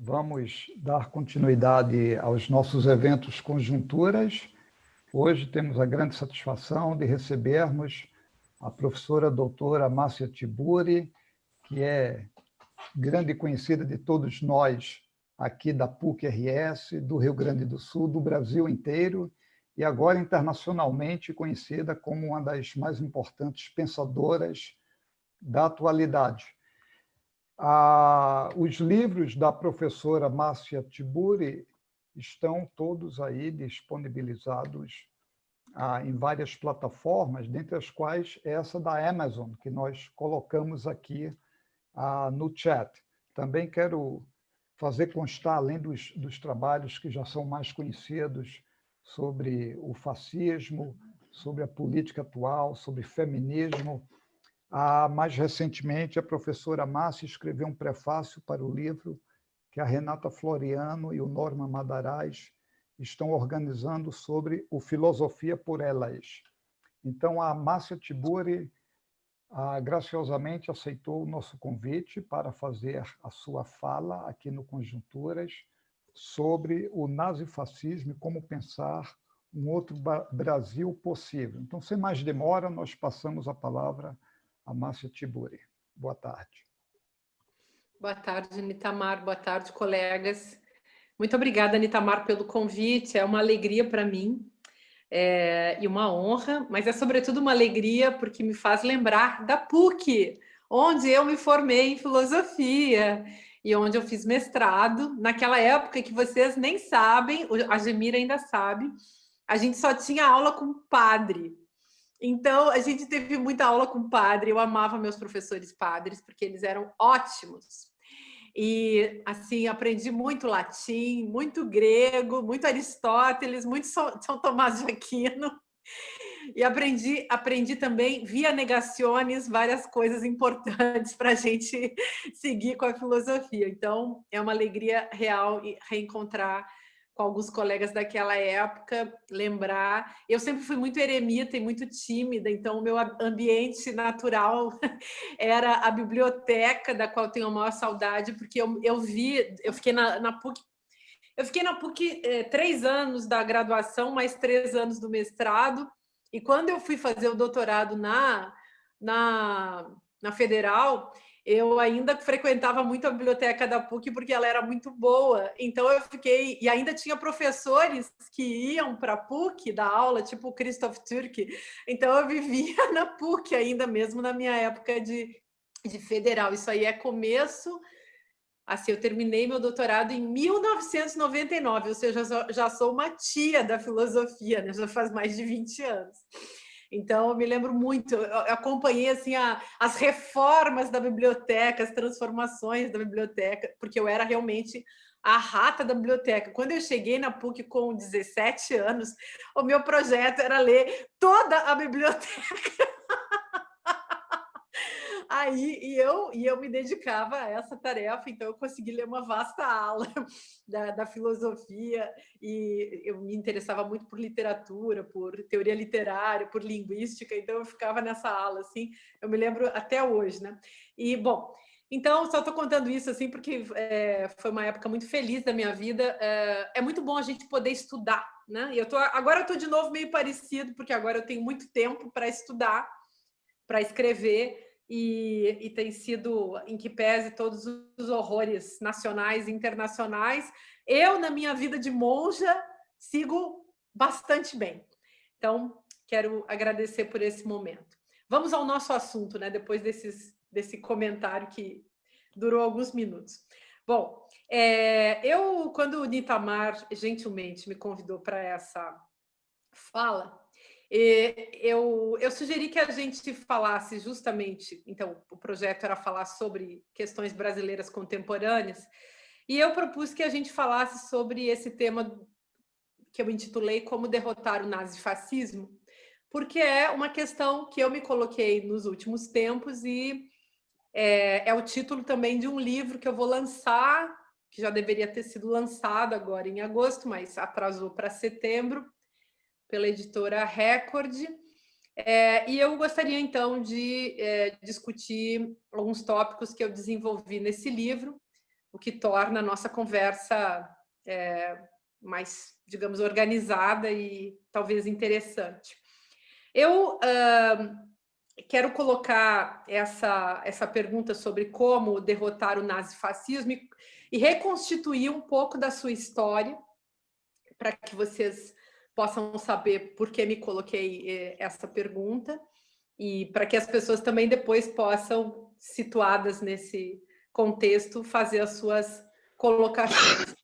Vamos dar continuidade aos nossos eventos Conjunturas. Hoje temos a grande satisfação de recebermos a professora doutora Márcia Tiburi, que é grande conhecida de todos nós aqui da PUC-RS, do Rio Grande do Sul, do Brasil inteiro, e agora internacionalmente conhecida como uma das mais importantes pensadoras da atualidade. Os livros da professora Márcia Tiburi estão todos aí disponibilizados em várias plataformas, dentre as quais essa da Amazon, que nós colocamos aqui no chat. Também quero fazer constar, além dos trabalhos que já são mais conhecidos sobre o fascismo, sobre a política atual, sobre feminismo, mais recentemente, a professora Márcia escreveu um prefácio para o livro que a Renata Floriano e o Norman Madaraz estão organizando sobre o Filosofia por Elas. Então, a Márcia Tiburi graciosamente aceitou o nosso convite para fazer a sua fala aqui no Conjunturas sobre o nazifascismo e como pensar um outro Brasil possível. Então, sem mais demora, nós passamos a palavra a Márcia Tiburi. Boa tarde. Boa tarde, Nitamar. Boa tarde, colegas. Muito obrigada, Nitamar, pelo convite. É uma alegria para mim e uma honra, mas é sobretudo uma alegria porque me faz lembrar da PUC, onde eu me formei em filosofia e onde eu fiz mestrado. Naquela época que vocês nem sabem, a Gemira ainda sabe, a gente só tinha aula com padre. Então, a gente teve muita aula com padre, eu amava meus professores padres, porque eles eram ótimos. E, assim, aprendi muito latim, muito grego, muito Aristóteles, muito São Tomás de Aquino. E aprendi também, via negaciones, várias coisas importantes para a gente seguir com a filosofia. Então, é uma alegria real reencontrar com alguns colegas daquela época, lembrar. Eu sempre fui muito eremita e muito tímida, então o meu ambiente natural era a biblioteca, da qual tenho a maior saudade, porque eu fiquei na PUC. Eu fiquei na PUC 3 anos da graduação, mais 3 anos do mestrado, e quando eu fui fazer o doutorado na Federal, eu ainda frequentava muito a biblioteca da PUC porque ela era muito boa. Então eu fiquei... E ainda tinha professores que iam para a PUC dar aula, tipo o Christoph Türk. Então eu vivia na PUC ainda, mesmo na minha época de Federal. Isso aí é começo... Assim, eu terminei meu doutorado em 1999, ou seja, já sou uma tia da filosofia, né? Já faz mais de 20 anos. Então, eu me lembro muito, eu acompanhei assim, as reformas da biblioteca, as transformações da biblioteca, porque eu era realmente a rata da biblioteca. Quando eu cheguei na PUC com 17 anos, o meu projeto era ler toda a biblioteca. Aí, eu me dedicava a essa tarefa, então eu consegui ler uma vasta aula da filosofia, e eu me interessava muito por literatura, por teoria literária, por linguística, então eu ficava nessa aula, assim, eu me lembro até hoje, né? E, bom, então, só estou contando isso, assim, porque foi uma época muito feliz da minha vida. É muito bom a gente poder estudar, né? E agora eu estou de novo meio parecido, porque agora eu tenho muito tempo para estudar, para escrever, e tem sido, em que pese todos os horrores nacionais e internacionais, eu, na minha vida de monja, sigo bastante bem. Então, quero agradecer por esse momento. Vamos ao nosso assunto, né? Depois desse comentário que durou alguns minutos. Bom, quando o Nitamar gentilmente me convidou para essa fala, eu sugeri que a gente falasse justamente, então, o projeto era falar sobre questões brasileiras contemporâneas, e eu propus que a gente falasse sobre esse tema que eu intitulei Como Derrotar o Nazifascismo, porque é uma questão que eu me coloquei nos últimos tempos e é o título também de um livro que eu vou lançar, que já deveria ter sido lançado agora em agosto, mas atrasou para setembro, pela editora Record, e eu gostaria, então, de discutir alguns tópicos que eu desenvolvi nesse livro. o que torna a nossa conversa mais, digamos, organizada e talvez interessante. Eu quero colocar essa pergunta sobre como derrotar o nazifascismo e reconstituir um pouco da sua história, para que vocês possam saber por que me coloquei essa pergunta e para que as pessoas também depois possam, situadas nesse contexto, fazer as suas colocações.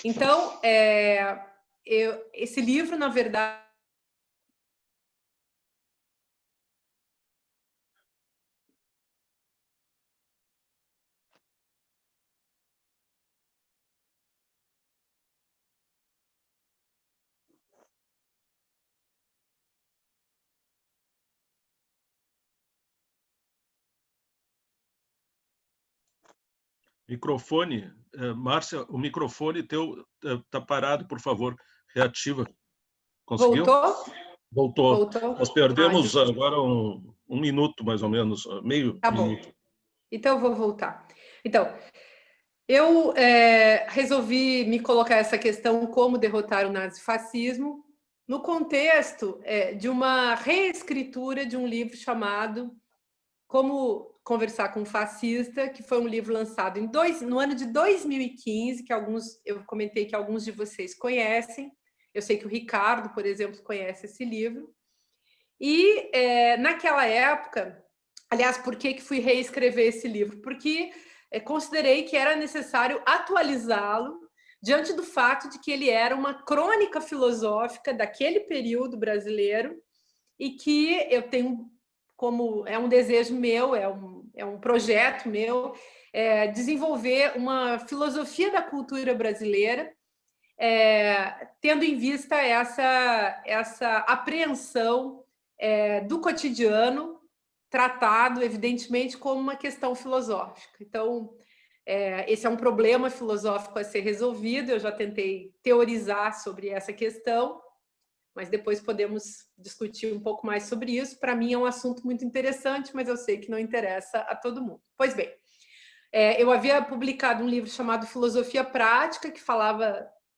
Então, esse livro, na verdade, Microfone, Márcia, o microfone teu está parado, por favor, reativa. Conseguiu? Voltou? Voltou. Nós perdemos agora um minuto, mais ou menos, meio tá minuto. Bom. Então, eu vou voltar. Então, eu resolvi me colocar essa questão, como derrotar o nazifascismo, no contexto de uma reescritura de um livro chamado Como Conversar com um Fascista, que foi um livro lançado no ano de 2015, que eu comentei que alguns de vocês conhecem. Eu sei que o Ricardo, por exemplo, conhece esse livro. E naquela época, aliás, por que fui reescrever esse livro? Porque considerei que era necessário atualizá-lo diante do fato de que ele era uma crônica filosófica daquele período brasileiro e que eu tenho como é um desejo meu, é um projeto meu, desenvolver uma filosofia da cultura brasileira, tendo em vista essa apreensão do cotidiano, tratado, evidentemente, como uma questão filosófica. Então, esse é um problema filosófico a ser resolvido, eu já tentei teorizar sobre essa questão, mas depois podemos discutir um pouco mais sobre isso. Para mim é um assunto muito interessante, mas eu sei que não interessa a todo mundo. Pois bem, eu havia publicado um livro chamado Filosofia Prática, que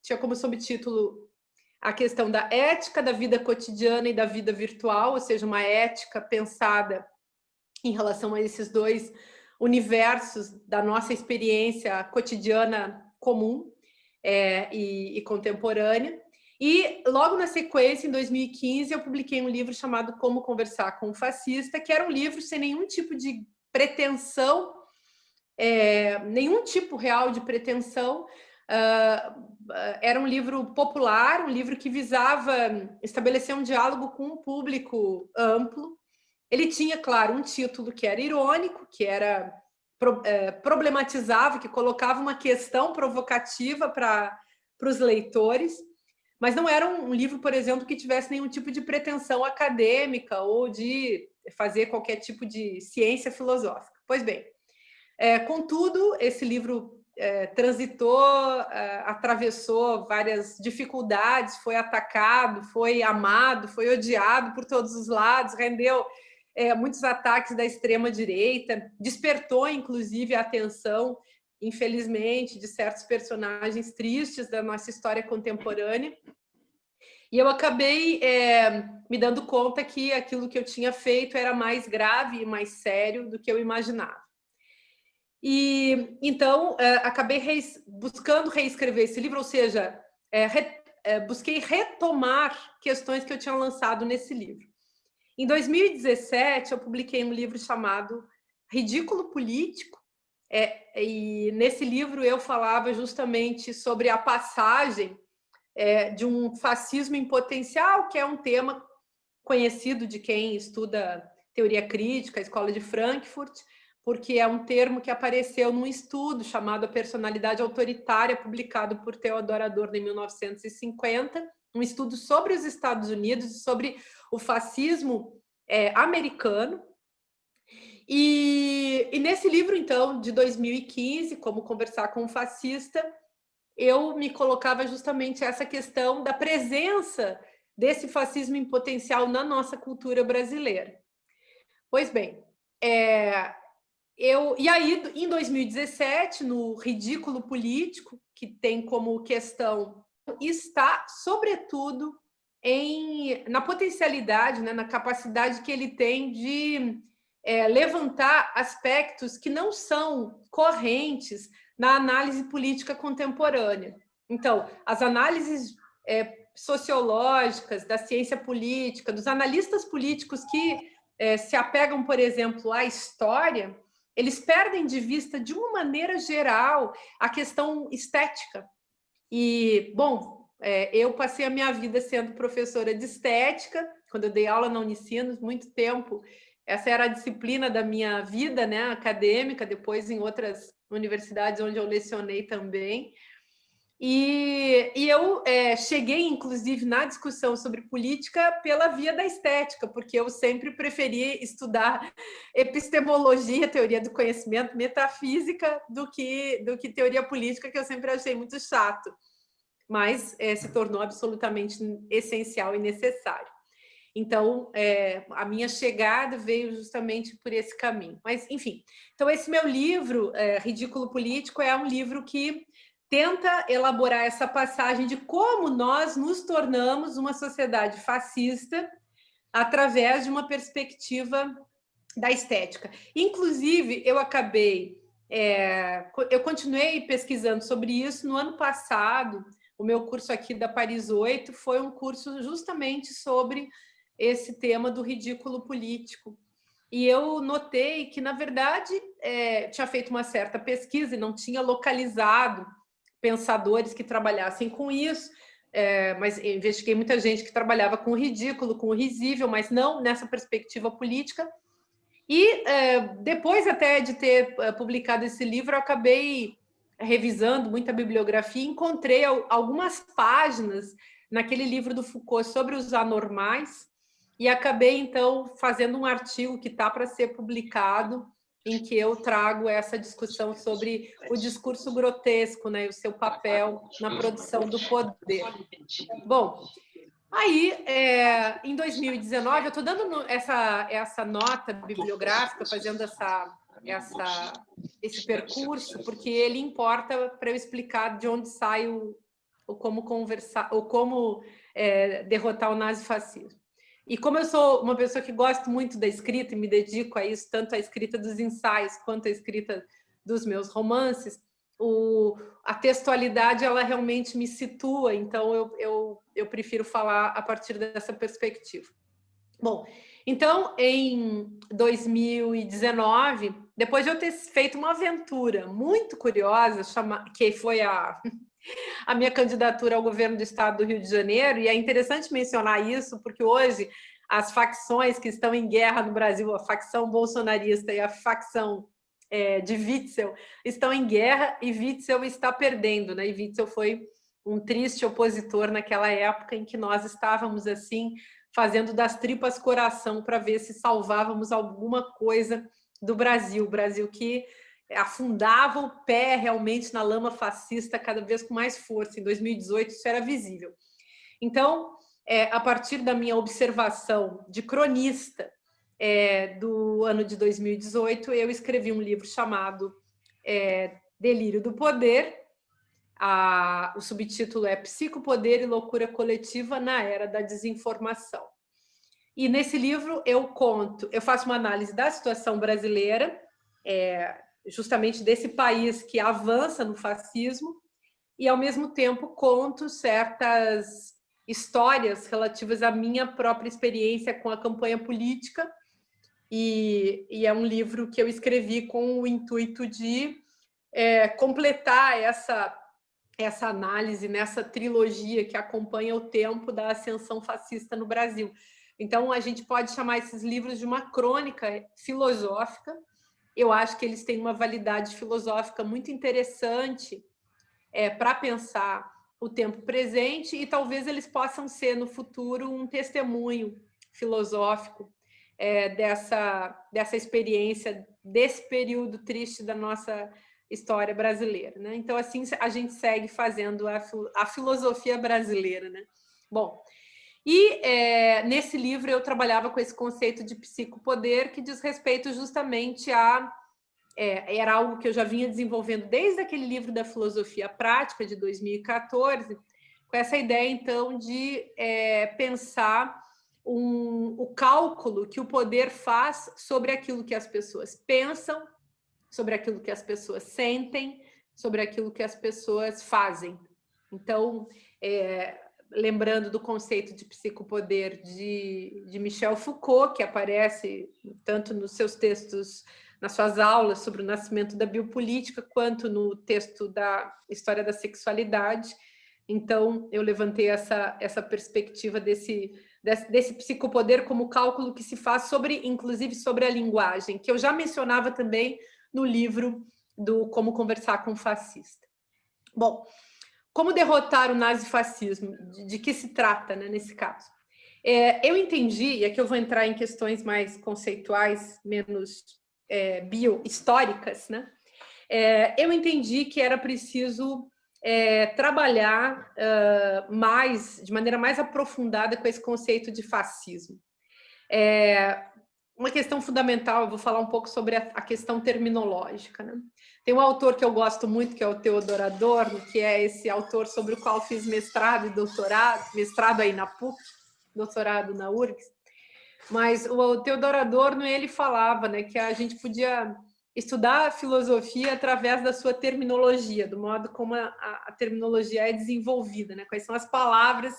tinha como subtítulo a questão da ética da vida cotidiana e da vida virtual, ou seja, uma ética pensada em relação a esses dois universos da nossa experiência cotidiana comum e contemporânea. E logo na sequência, em 2015, eu publiquei um livro chamado Como Conversar com um Fascista, que era um livro sem nenhum tipo de pretensão, nenhum tipo real de pretensão. Era um livro popular, um livro que visava estabelecer um diálogo com um público amplo. Ele tinha, claro, um título que era irônico, que era problematizava, que colocava uma questão provocativa para os leitores, mas não era um livro, por exemplo, que tivesse nenhum tipo de pretensão acadêmica ou de fazer qualquer tipo de ciência filosófica. Pois bem, contudo, esse livro transitou, atravessou várias dificuldades, foi atacado, foi amado, foi odiado por todos os lados, rendeu muitos ataques da extrema-direita, despertou, inclusive, a atenção, infelizmente, de certos personagens tristes da nossa história contemporânea. E eu acabei me dando conta que aquilo que eu tinha feito era mais grave e mais sério do que eu imaginava. E então acabei buscando reescrever esse livro, ou seja, busquei retomar questões que eu tinha lançado nesse livro. Em 2017, eu publiquei um livro chamado Ridículo Político, e nesse livro eu falava justamente sobre a passagem de um fascismo em potencial, que é um tema conhecido de quem estuda teoria crítica, a Escola de Frankfurt, porque é um termo que apareceu num estudo chamado A Personalidade Autoritária, publicado por Theodor Adorno em 1950, um estudo sobre os Estados Unidos e sobre o fascismo americano. E nesse livro, então, de 2015, Como Conversar com um Fascista, eu me colocava justamente essa questão da presença desse fascismo em potencial na nossa cultura brasileira. Pois bem, E aí, em 2017, no Ridículo Político, que tem como questão, está, sobretudo, na potencialidade, né, na capacidade que ele tem de levantar aspectos que não são correntes na análise política contemporânea. Então, as análises sociológicas, da ciência política, dos analistas políticos que se apegam, por exemplo, à história, eles perdem de vista, de uma maneira geral, a questão estética. E, bom, eu passei a minha vida sendo professora de estética, quando eu dei aula na Unicinos, muito tempo. Essa era a disciplina da minha vida, né, acadêmica, depois em outras universidades onde eu lecionei também. E eu cheguei, inclusive, na discussão sobre política pela via da estética, porque eu sempre preferi estudar epistemologia, teoria do conhecimento, metafísica, do que teoria política, que eu sempre achei muito chato, mas se tornou absolutamente essencial e necessário. Então, a minha chegada veio justamente por esse caminho. Mas, enfim, então esse meu livro, Ridículo Político, é um livro que tenta elaborar essa passagem de como nós nos tornamos uma sociedade fascista através de uma perspectiva da estética. Inclusive, eu continuei pesquisando sobre isso no ano passado. O meu curso aqui da Paris 8 foi um curso justamente sobre esse tema do ridículo político. E eu notei que, na verdade, tinha feito uma certa pesquisa e não tinha localizado pensadores que trabalhassem com isso, mas investiguei muita gente que trabalhava com o ridículo, com o risível, mas não nessa perspectiva política. E depois até de ter publicado esse livro, eu acabei revisando muita bibliografia e encontrei algumas páginas naquele livro do Foucault sobre os anormais e acabei, então, fazendo um artigo que está para ser publicado, em que eu trago essa discussão sobre o discurso grotesco, né, e o seu papel na produção do poder. Bom, aí, em 2019, eu estou dando essa nota bibliográfica, fazendo esse percurso, porque ele importa para eu explicar de onde sai o como conversar, ou como derrotar o nazifascismo. E como eu sou uma pessoa que gosto muito da escrita e me dedico a isso, tanto a escrita dos ensaios quanto a escrita dos meus romances, a textualidade ela realmente me situa, então eu prefiro falar a partir dessa perspectiva. Bom, então, em 2019, depois de eu ter feito uma aventura muito curiosa, que foi a minha candidatura ao governo do estado do Rio de Janeiro, e é interessante mencionar isso, porque hoje as facções que estão em guerra no Brasil, a facção bolsonarista e a facção de Witzel, estão em guerra e Witzel está perdendo, né? E Witzel foi um triste opositor naquela época em que nós estávamos, assim, fazendo das tripas coração para ver se salvávamos alguma coisa do Brasil, o Brasil que afundava o pé realmente na lama fascista cada vez com mais força. Em 2018 isso era visível. Então, a partir da minha observação de cronista do ano de 2018, eu escrevi um livro chamado Delírio do Poder. O subtítulo é Psicopoder e Loucura Coletiva na Era da Desinformação. E nesse livro eu faço uma análise da situação brasileira, justamente desse país que avança no fascismo, e ao mesmo tempo conto certas histórias relativas à minha própria experiência com a campanha política, e é um livro que eu escrevi com o intuito de completar essa análise nessa trilogia que acompanha o tempo da ascensão fascista no Brasil. Então, a gente pode chamar esses livros de uma crônica filosófica. Eu acho que eles têm uma validade filosófica muito interessante para pensar o tempo presente, e talvez eles possam ser, no futuro, um testemunho filosófico dessa experiência, desse período triste da nossa história brasileira, né? Então, assim, a gente segue fazendo a filosofia brasileira, né? Bom, e nesse livro eu trabalhava com esse conceito de psicopoder, que diz respeito justamente a era algo que eu já vinha desenvolvendo desde aquele livro da Filosofia Prática, de 2014, com essa ideia, então, de pensar o cálculo que o poder faz sobre aquilo que as pessoas pensam, sobre aquilo que as pessoas sentem, sobre aquilo que as pessoas fazem. Então, lembrando do conceito de psicopoder de Michel Foucault, que aparece tanto nos seus textos, nas suas aulas sobre o nascimento da biopolítica, quanto no texto da História da Sexualidade. Então, eu levantei essa perspectiva desse psicopoder como cálculo que se faz inclusive sobre a linguagem, que eu já mencionava também no livro do Como Conversar com o Fascista. Bom, como derrotar o nazifascismo? De que se trata, né, nesse caso? Eu entendi, e aqui eu vou entrar em questões mais conceituais, menos biohistóricas, né? Eu entendi que era preciso trabalhar de maneira mais aprofundada com esse conceito de fascismo. Uma questão fundamental, eu vou falar um pouco sobre a questão terminológica, né? Tem um autor que eu gosto muito, que é o Theodor Adorno, que é esse autor sobre o qual fiz mestrado e doutorado, mestrado aí na PUC, doutorado na URGS. Mas o Theodor Adorno, ele falava, né, que a gente podia estudar a filosofia através da sua terminologia, do modo como a terminologia é desenvolvida, né? Quais são as palavras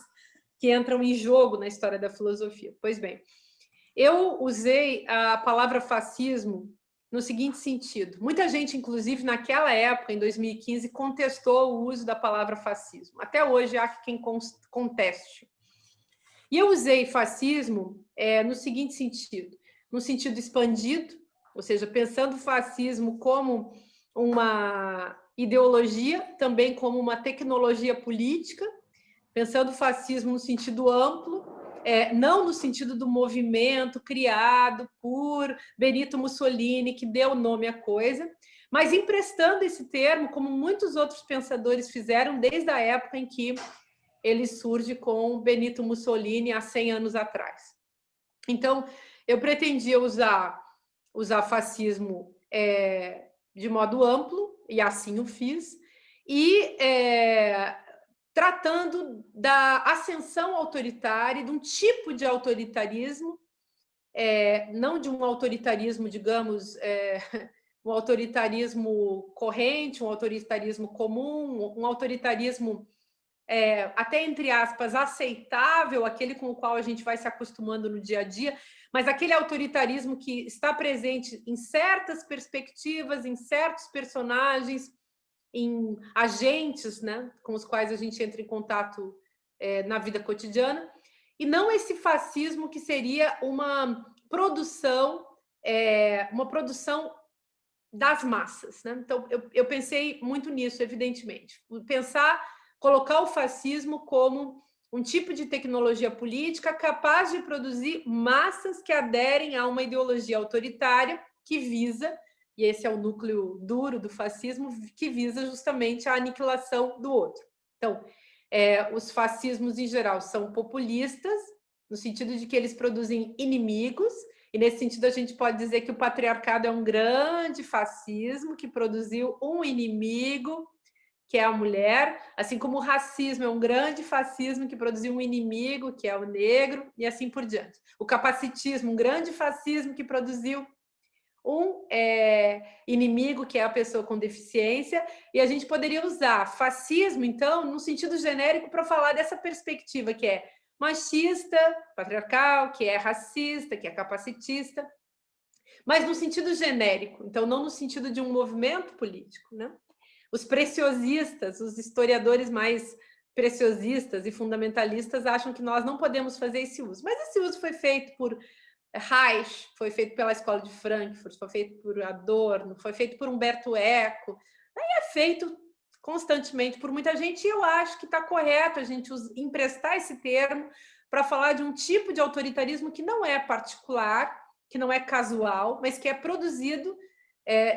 que entram em jogo na história da filosofia. Pois bem, eu usei a palavra fascismo no seguinte sentido. Muita gente, inclusive, naquela época, em 2015, contestou o uso da palavra fascismo. Até hoje há quem conteste. E eu usei fascismo no seguinte sentido, no sentido expandido, ou seja, pensando o fascismo como uma ideologia, também como uma tecnologia política, pensando o fascismo no sentido amplo, não no sentido do movimento criado por Benito Mussolini, que deu nome à coisa, mas emprestando esse termo, como muitos outros pensadores fizeram desde a época em que ele surge com Benito Mussolini há 100 anos atrás. Então, eu pretendia usar fascismo de modo amplo, e assim o fiz, e tratando da ascensão autoritária, de um tipo de autoritarismo, não de um autoritarismo, digamos, um autoritarismo corrente, um autoritarismo comum, um autoritarismo até, entre aspas, aceitável, aquele com o qual a gente vai se acostumando no dia a dia, mas aquele autoritarismo que está presente em certas perspectivas, em certos personagens, em agentes, né, com os quais a gente entra em contato na vida cotidiana, e não esse fascismo que seria uma produção das massas, né? Então, eu pensei muito nisso, evidentemente. Colocar o fascismo como um tipo de tecnologia política capaz de produzir massas que aderem a uma ideologia autoritária que visa, e esse é o núcleo duro do fascismo, que visa justamente a aniquilação do outro. Então, os fascismos, em geral, são populistas, no sentido de que eles produzem inimigos, e nesse sentido a gente pode dizer que o patriarcado é um grande fascismo que produziu um inimigo, que é a mulher, assim como o racismo é um grande fascismo que produziu um inimigo, que é o negro, e assim por diante. O capacitismo, um grande fascismo que produziu um inimigo, que é a pessoa com deficiência, e a gente poderia usar fascismo, então, no sentido genérico, para falar dessa perspectiva que é machista, patriarcal, que é racista, que é capacitista, mas no sentido genérico, então não no sentido de um movimento político, né? Os preciosistas, os historiadores mais preciosistas e fundamentalistas acham que nós não podemos fazer esse uso, mas esse uso foi feito por Reich, foi feito pela Escola de Frankfurt, foi feito por Adorno, foi feito por Humberto Eco, aí é feito constantemente por muita gente, e eu acho que está correto a gente emprestar esse termo para falar de um tipo de autoritarismo que não é particular, que não é casual, mas que é produzido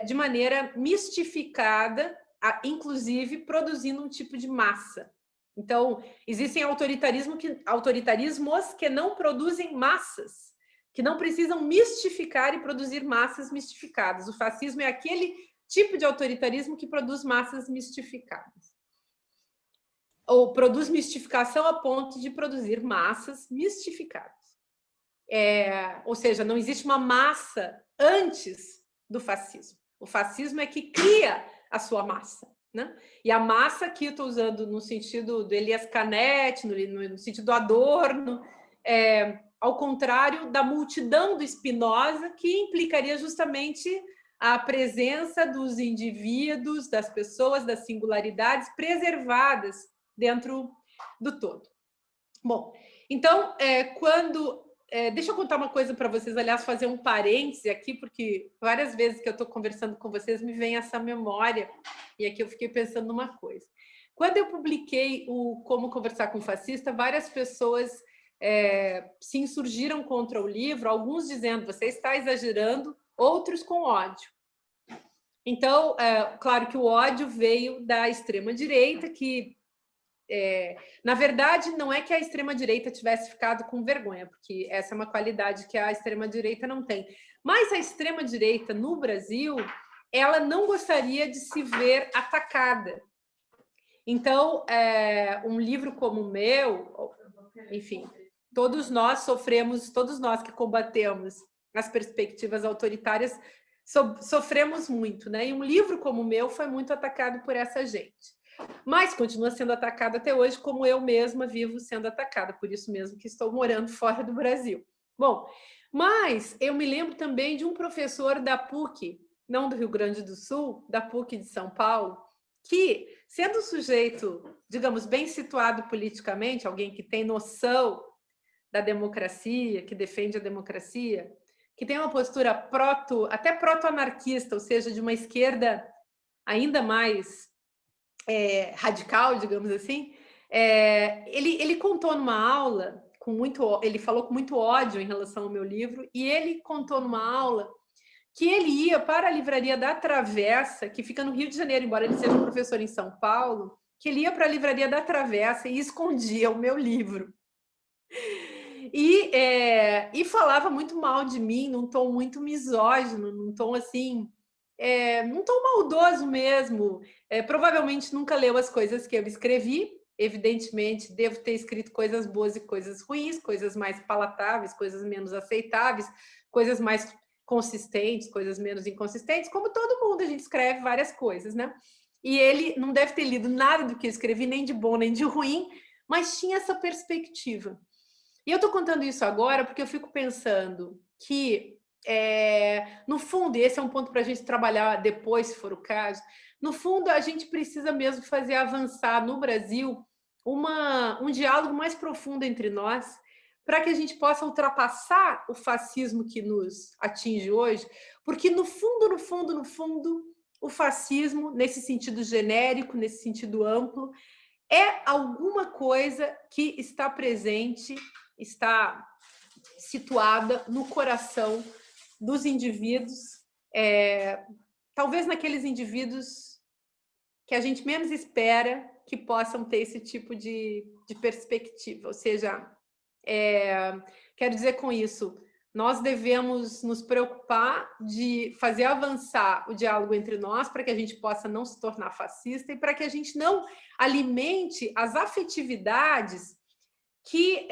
de maneira mistificada, inclusive produzindo um tipo de massa. Então, existem autoritarismos que não produzem massas, que não precisam mistificar e produzir massas mistificadas. O fascismo é aquele tipo de autoritarismo que produz massas mistificadas. Ou produz mistificação a ponto de produzir massas mistificadas. Ou seja, não existe uma massa antes do fascismo. O fascismo é que cria a sua massa, né? E a massa aqui eu estou usando no sentido do Elias Canetti, no sentido do Adorno, ao contrário da multidão do Spinoza, que implicaria justamente a presença dos indivíduos, das pessoas, das singularidades preservadas dentro do todo. Bom, então, deixa eu contar uma coisa para vocês, aliás, fazer um parêntese aqui, porque várias vezes que eu estou conversando com vocês me vem essa memória, e aqui eu fiquei pensando numa coisa. Quando eu publiquei o Como Conversar com o Fascista, várias pessoas se insurgiram contra o livro, alguns dizendo, você está exagerando, outros com ódio. Então, claro que o ódio veio da extrema-direita, que, na verdade, não é que a extrema-direita tivesse ficado com vergonha, porque essa é uma qualidade que a extrema-direita não tem. Mas a extrema-direita, no Brasil, ela não gostaria de se ver atacada. Então, um livro como o meu, enfim, todos nós sofremos, todos nós que combatemos as perspectivas autoritárias, sofremos muito, né? E um livro como o meu foi muito atacado por essa gente. Mas continua sendo atacado até hoje, como eu mesma vivo sendo atacada, por isso mesmo que estou morando fora do Brasil. Bom, mas eu me lembro também de um professor da PUC, não do Rio Grande do Sul, da PUC de São Paulo, que, sendo um sujeito, digamos, bem situado politicamente, alguém que tem noção da democracia, que defende a democracia, que tem uma postura até proto-anarquista, ou seja, de uma esquerda ainda mais radical, digamos assim, ele contou numa aula, ele falou com muito ódio em relação ao meu livro, e ele contou numa aula que ele ia para a livraria da Travessa, que fica no Rio de Janeiro, embora ele seja um professor em São Paulo, que ele ia para a livraria da Travessa e escondia o meu livro. E falava muito mal de mim, num tom muito misógino, num tom assim, num tom maldoso mesmo. Provavelmente nunca leu as coisas que eu escrevi, evidentemente devo ter escrito coisas boas e coisas ruins, coisas mais palatáveis, coisas menos aceitáveis, coisas mais consistentes, coisas menos inconsistentes, como todo mundo, a gente escreve várias coisas, né? E ele não deve ter lido nada do que eu escrevi, nem de bom, nem de ruim, mas tinha essa perspectiva. E eu estou contando isso agora porque eu fico pensando que, no fundo, e esse é um ponto para a gente trabalhar depois, se for o caso, no fundo, a gente precisa mesmo fazer avançar no Brasil um diálogo mais profundo entre nós, para que a gente possa ultrapassar o fascismo que nos atinge hoje, porque no fundo, o fascismo, nesse sentido genérico, nesse sentido amplo, é alguma coisa que está presente, está situada no coração dos indivíduos, talvez naqueles indivíduos que a gente menos espera que possam ter esse tipo de perspectiva, ou seja, quero dizer com isso, nós devemos nos preocupar de fazer avançar o diálogo entre nós para que a gente possa não se tornar fascista e para que a gente não alimente as afetividades que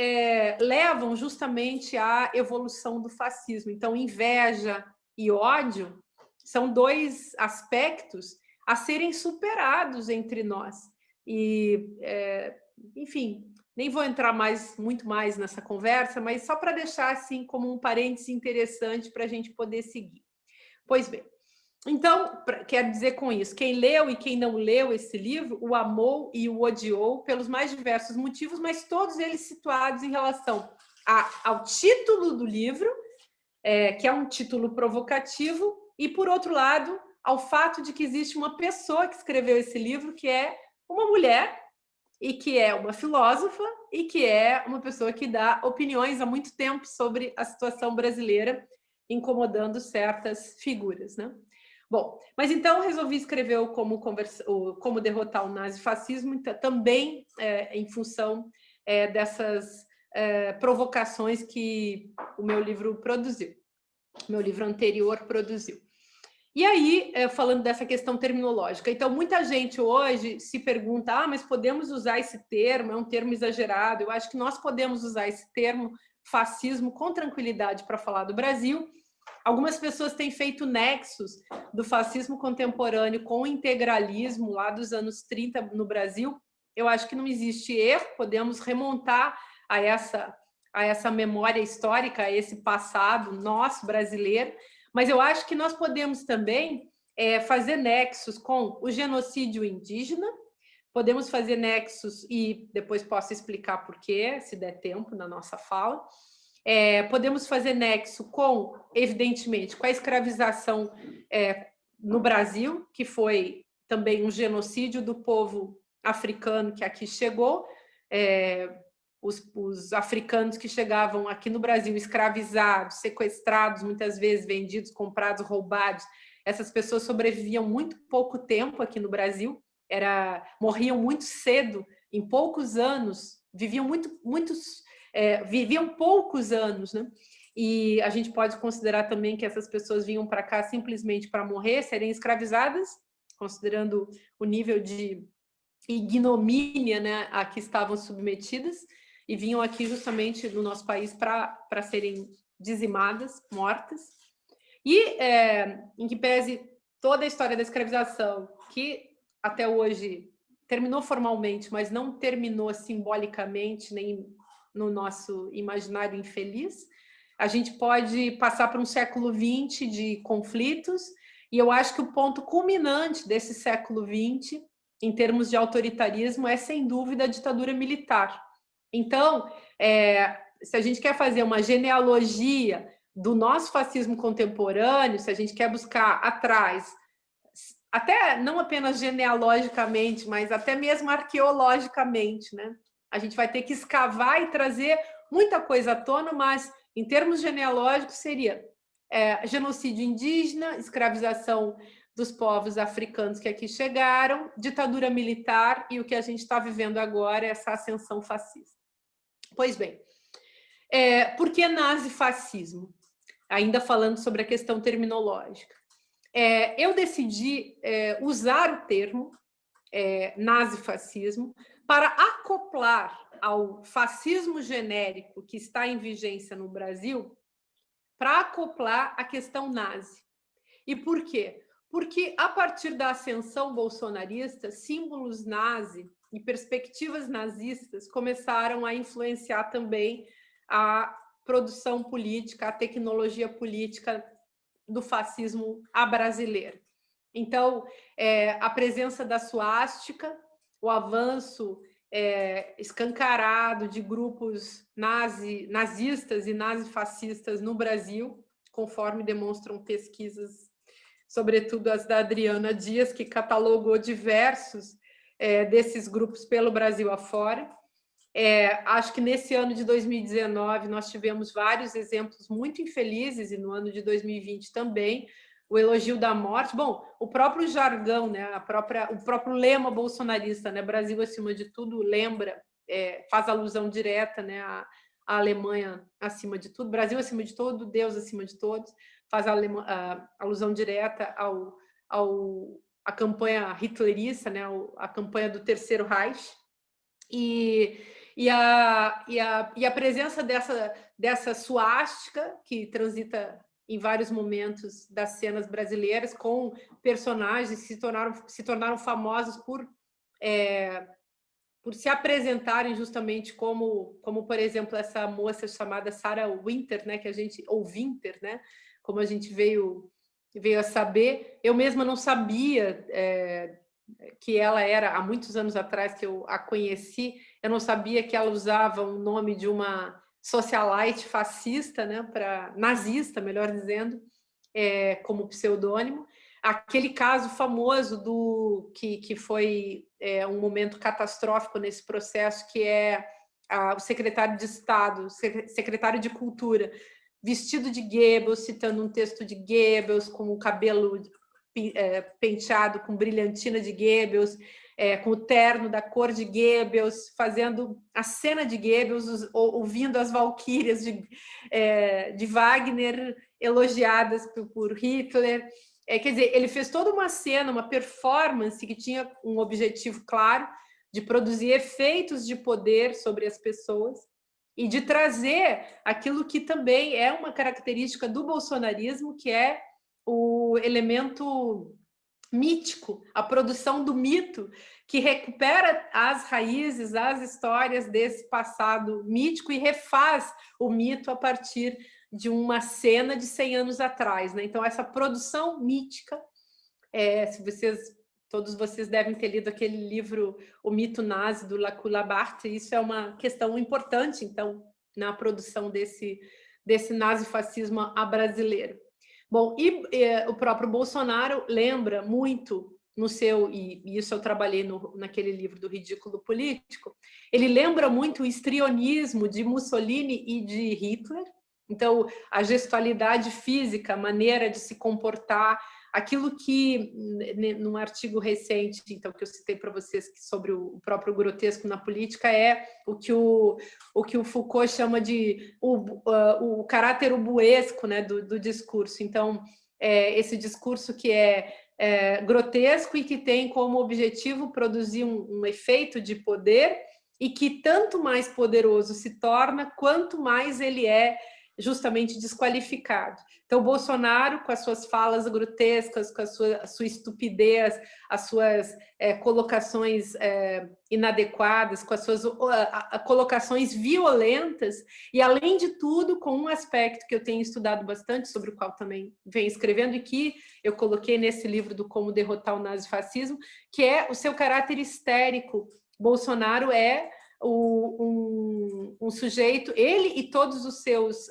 levam justamente à evolução do fascismo. Então, inveja e ódio são dois aspectos a serem superados entre nós. E, enfim, nem vou entrar muito mais nessa conversa, mas só para deixar assim como um parêntese interessante para a gente poder seguir. Pois bem, então, quero dizer com isso, quem leu e quem não leu esse livro, o amou e o odiou pelos mais diversos motivos, mas todos eles situados em relação ao título do livro, que é um título provocativo, e, por outro lado, ao fato de que existe uma pessoa que escreveu esse livro, que é uma mulher, e que é uma filósofa, e que é uma pessoa que dá opiniões há muito tempo sobre a situação brasileira, incomodando certas figuras, né? Bom, mas então resolvi escrever o Como Derrotar o Nazifascismo, também em função dessas provocações que o meu livro produziu, o meu livro anterior produziu. E aí, falando dessa questão terminológica, então muita gente hoje se pergunta, mas podemos usar esse termo, é um termo exagerado? Eu acho que nós podemos usar esse termo fascismo com tranquilidade para falar do Brasil. Algumas pessoas têm feito nexos do fascismo contemporâneo com o integralismo lá dos anos 30 no Brasil. Eu acho que não existe erro, podemos remontar a essa memória histórica, a esse passado nosso brasileiro, mas eu acho que nós podemos também fazer nexos com o genocídio indígena, podemos fazer nexos, e depois posso explicar por quê, se der tempo na nossa fala. Podemos fazer nexo com, evidentemente, com a escravização no Brasil, que foi também um genocídio do povo africano que aqui chegou, os africanos que chegavam aqui no Brasil escravizados, sequestrados, muitas vezes vendidos, comprados, roubados. Essas pessoas sobreviviam muito pouco tempo aqui no Brasil, morriam muito cedo, em poucos anos, viviam poucos anos, né? E a gente pode considerar também que essas pessoas vinham para cá simplesmente para morrer, serem escravizadas, considerando o nível de ignomínia, né, a que estavam submetidas, e vinham aqui justamente no nosso país para serem dizimadas, mortas. E, em que pese toda a história da escravização, que até hoje terminou formalmente, mas não terminou simbolicamente, nem no nosso imaginário infeliz, a gente pode passar por um século XX de conflitos, e eu acho que o ponto culminante desse século XX, em termos de autoritarismo, é, sem dúvida, a ditadura militar. Então, se a gente quer fazer uma genealogia do nosso fascismo contemporâneo, se a gente quer buscar atrás, até não apenas genealogicamente, mas até mesmo arqueologicamente, né? A gente vai ter que escavar e trazer muita coisa à tona, mas em termos genealógicos seria genocídio indígena, escravização dos povos africanos que aqui chegaram, ditadura militar e o que a gente está vivendo agora é essa ascensão fascista. Pois bem, por que nazifascismo? Ainda falando sobre a questão terminológica. Eu decidi usar o termo nazifascismo para acoplar ao fascismo genérico que está em vigência no Brasil, para acoplar a questão nazi. E por quê? Porque, a partir da ascensão bolsonarista, símbolos nazi e perspectivas nazistas começaram a influenciar também a produção política, a tecnologia política do fascismo brasileiro. Então, a presença da suástica, o avanço escancarado de grupos nazistas e nazifascistas no Brasil, conforme demonstram pesquisas, sobretudo as da Adriana Dias, que catalogou diversos desses grupos pelo Brasil afora. Acho que nesse ano de 2019 nós tivemos vários exemplos muito infelizes, e no ano de 2020 também, o elogio da morte. Bom, o próprio jargão, né, o próprio lema bolsonarista, né, Brasil acima de tudo, faz alusão direta, né, à Alemanha acima de tudo, Brasil acima de tudo, Deus acima de todos, faz alusão direta à campanha hitlerista, né, a campanha do Terceiro Reich, e a presença dessa suástica que transita em vários momentos das cenas brasileiras, com personagens que se tornaram famosos por se apresentarem justamente como, por exemplo, essa moça chamada Sarah Winter, né, ou Winter, né, como a gente veio a saber. Eu mesma não sabia que ela era, há muitos anos atrás que eu a conheci, eu não sabia que ela usava o nome de uma socialite fascista, né, nazista, melhor dizendo, como pseudônimo. Aquele caso famoso que foi um momento catastrófico nesse processo, que é o secretário de Estado, secretário de Cultura, vestido de Goebbels, citando um texto de Goebbels, com o cabelo penteado com brilhantina de Goebbels, com o terno da cor de Goebbels, fazendo a cena de Goebbels, ouvindo as valquírias de Wagner elogiadas por Hitler. Quer dizer, ele fez toda uma cena, uma performance que tinha um objetivo claro de produzir efeitos de poder sobre as pessoas e de trazer aquilo que também é uma característica do bolsonarismo, que é o elemento mítico, a produção do mito, que recupera as raízes, as histórias desse passado mítico e refaz o mito a partir de uma cena de 100 anos atrás, né? Então, essa produção mítica, todos vocês devem ter lido aquele livro O Mito Nazi, do Lacoue-Labarthe, isso é uma questão importante, então, na produção desse nazifascismo brasileiro. Bom, e o próprio Bolsonaro lembra muito no seu, e isso eu trabalhei naquele livro do Ridículo Político, ele lembra muito o histrionismo de Mussolini e de Hitler. Então, a gestualidade física, a maneira de se comportar, aquilo que, num artigo recente, então, que eu citei para vocês sobre o próprio grotesco na política, é o que o Foucault chama de o caráter ubuesco, né, do discurso. Então, esse discurso que é grotesco e que tem como objetivo produzir um efeito de poder e que tanto mais poderoso se torna, quanto mais ele é justamente desqualificado. Então, o Bolsonaro, com as suas falas grotescas, com a sua estupidez, as suas colocações inadequadas, com as suas colocações violentas, e, além de tudo, com um aspecto que eu tenho estudado bastante, sobre o qual também venho escrevendo, e que eu coloquei nesse livro do Como Derrotar o Nazifascismo, que é o seu caráter histérico. Bolsonaro é um sujeito, ele e todos os seus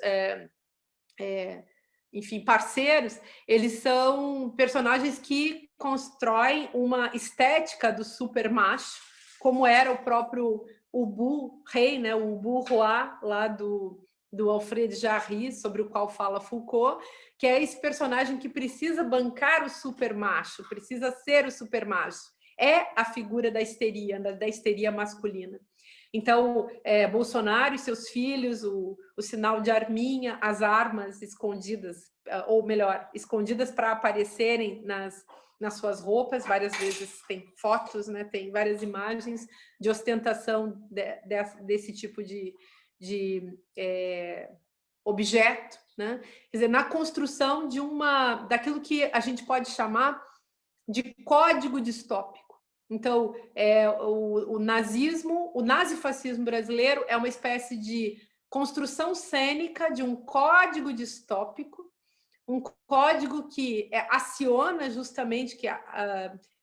enfim, parceiros, eles são personagens que constroem uma estética do super macho, como era o próprio Ubu Rei, né, o Ubu Roi, lá do Alfred Jarry, sobre o qual fala Foucault, que é esse personagem que precisa bancar o super macho, precisa ser o super macho. É a figura da histeria masculina. Então, Bolsonaro e seus filhos, o sinal de arminha, as armas escondidas, ou melhor, escondidas para aparecerem nas suas roupas, várias vezes tem fotos, né, tem várias imagens de ostentação desse tipo de objeto, né? Quer dizer, na construção daquilo que a gente pode chamar de código distópico. Então, o nazismo, o nazifascismo brasileiro é uma espécie de construção cênica de um código distópico, um código que aciona justamente, que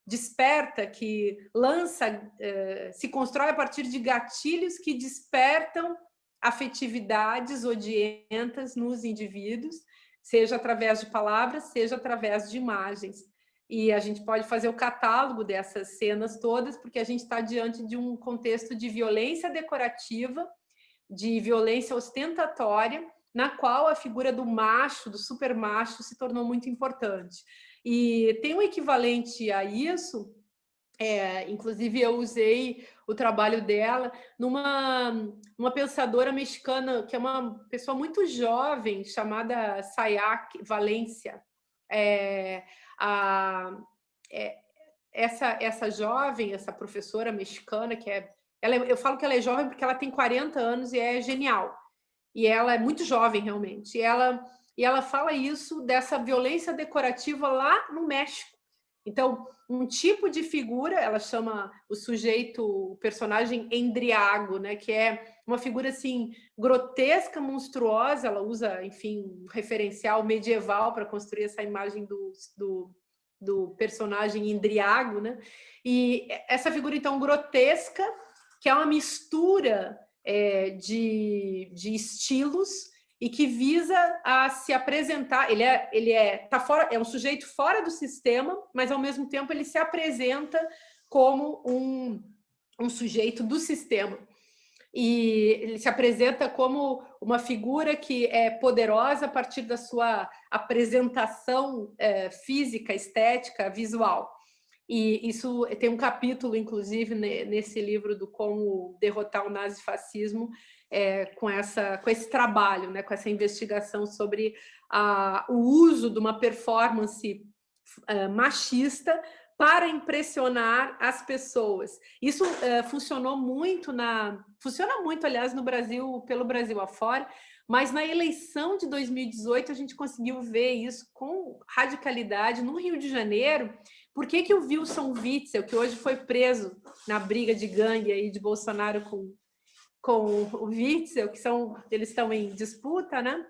desperta, que lança, se constrói a partir de gatilhos que despertam afetividades odientas nos indivíduos, seja através de palavras, seja através de imagens. E a gente pode fazer o catálogo dessas cenas todas, porque a gente está diante de um contexto de violência decorativa, de violência ostentatória, na qual a figura do macho, do super macho, se tornou muito importante. E tem um equivalente a isso, inclusive eu usei o trabalho dela numa pensadora mexicana, que é uma pessoa muito jovem, chamada Sayac Valência. Essa jovem, essa professora mexicana, eu falo que ela é jovem porque ela tem 40 anos e é genial. E ela é muito jovem, realmente. E ela fala isso, dessa violência decorativa lá no México. Então, um tipo de figura, ela chama o sujeito, o personagem Endriago, né, que é uma figura assim grotesca, monstruosa. Ela usa, enfim, um referencial medieval para construir essa imagem do personagem Endriago, né? E essa figura, então, grotesca, que é uma mistura de estilos e que visa a se apresentar. É um sujeito fora do sistema, mas, ao mesmo tempo, ele se apresenta como um sujeito do sistema. E ele se apresenta como uma figura que é poderosa a partir da sua apresentação física, estética, visual. E isso tem um capítulo, inclusive, nesse livro do como derrotar o nazifascismo, com esse trabalho, né, com essa investigação sobre o uso de uma performance machista para impressionar as pessoas. Isso funciona muito, aliás, no Brasil, pelo Brasil afora, mas na eleição de 2018 a gente conseguiu ver isso com radicalidade no Rio de Janeiro. Por que o Wilson Witzel, que hoje foi preso na briga de gangue aí de Bolsonaro com o Witzel, eles estão em disputa, né?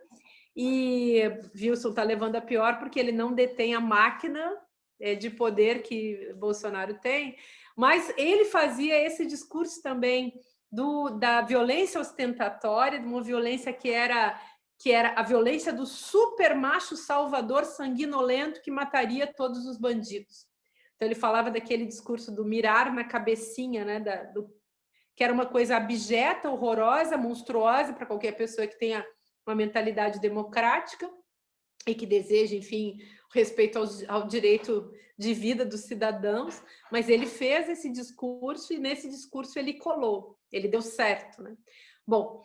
E Wilson está levando a pior porque ele não detém a máquina de poder que Bolsonaro tem, mas ele fazia esse discurso também da violência ostentatória, de uma violência que era a violência do super macho salvador sanguinolento que mataria todos os bandidos. Então ele falava daquele discurso do mirar na cabecinha, né, que era uma coisa abjeta, horrorosa, monstruosa para qualquer pessoa que tenha uma mentalidade democrática e que deseja, enfim, respeito ao direito de vida dos cidadãos, mas ele fez esse discurso e nesse discurso ele colou, ele deu certo, né? Bom,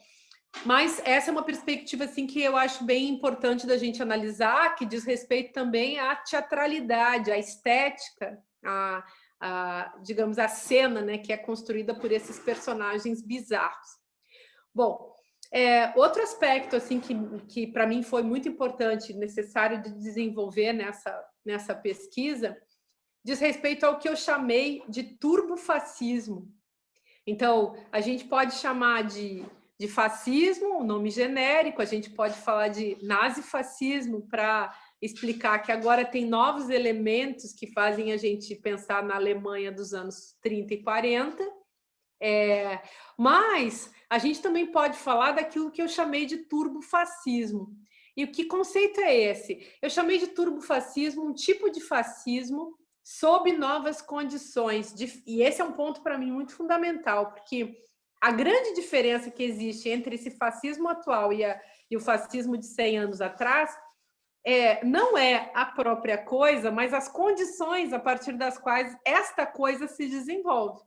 mas essa é uma perspectiva assim que eu acho bem importante da gente analisar, que diz respeito também à teatralidade, à estética, digamos, a cena, né, que é construída por esses personagens bizarros. Bom, outro aspecto assim que para mim foi muito importante, necessário de desenvolver nessa pesquisa, diz respeito ao que eu chamei de turbofascismo. Então, a gente pode chamar de fascismo, um nome genérico, a gente pode falar de nazifascismo para explicar que agora tem novos elementos que fazem a gente pensar na Alemanha dos anos 30 e 40, mas a gente também pode falar daquilo que eu chamei de turbofascismo. E que conceito é esse? Eu chamei de turbofascismo um tipo de fascismo sob novas condições. E esse é um ponto para mim muito fundamental, porque a grande diferença que existe entre esse fascismo atual e o fascismo de 100 anos atrás não é a própria coisa, mas as condições a partir das quais esta coisa se desenvolve.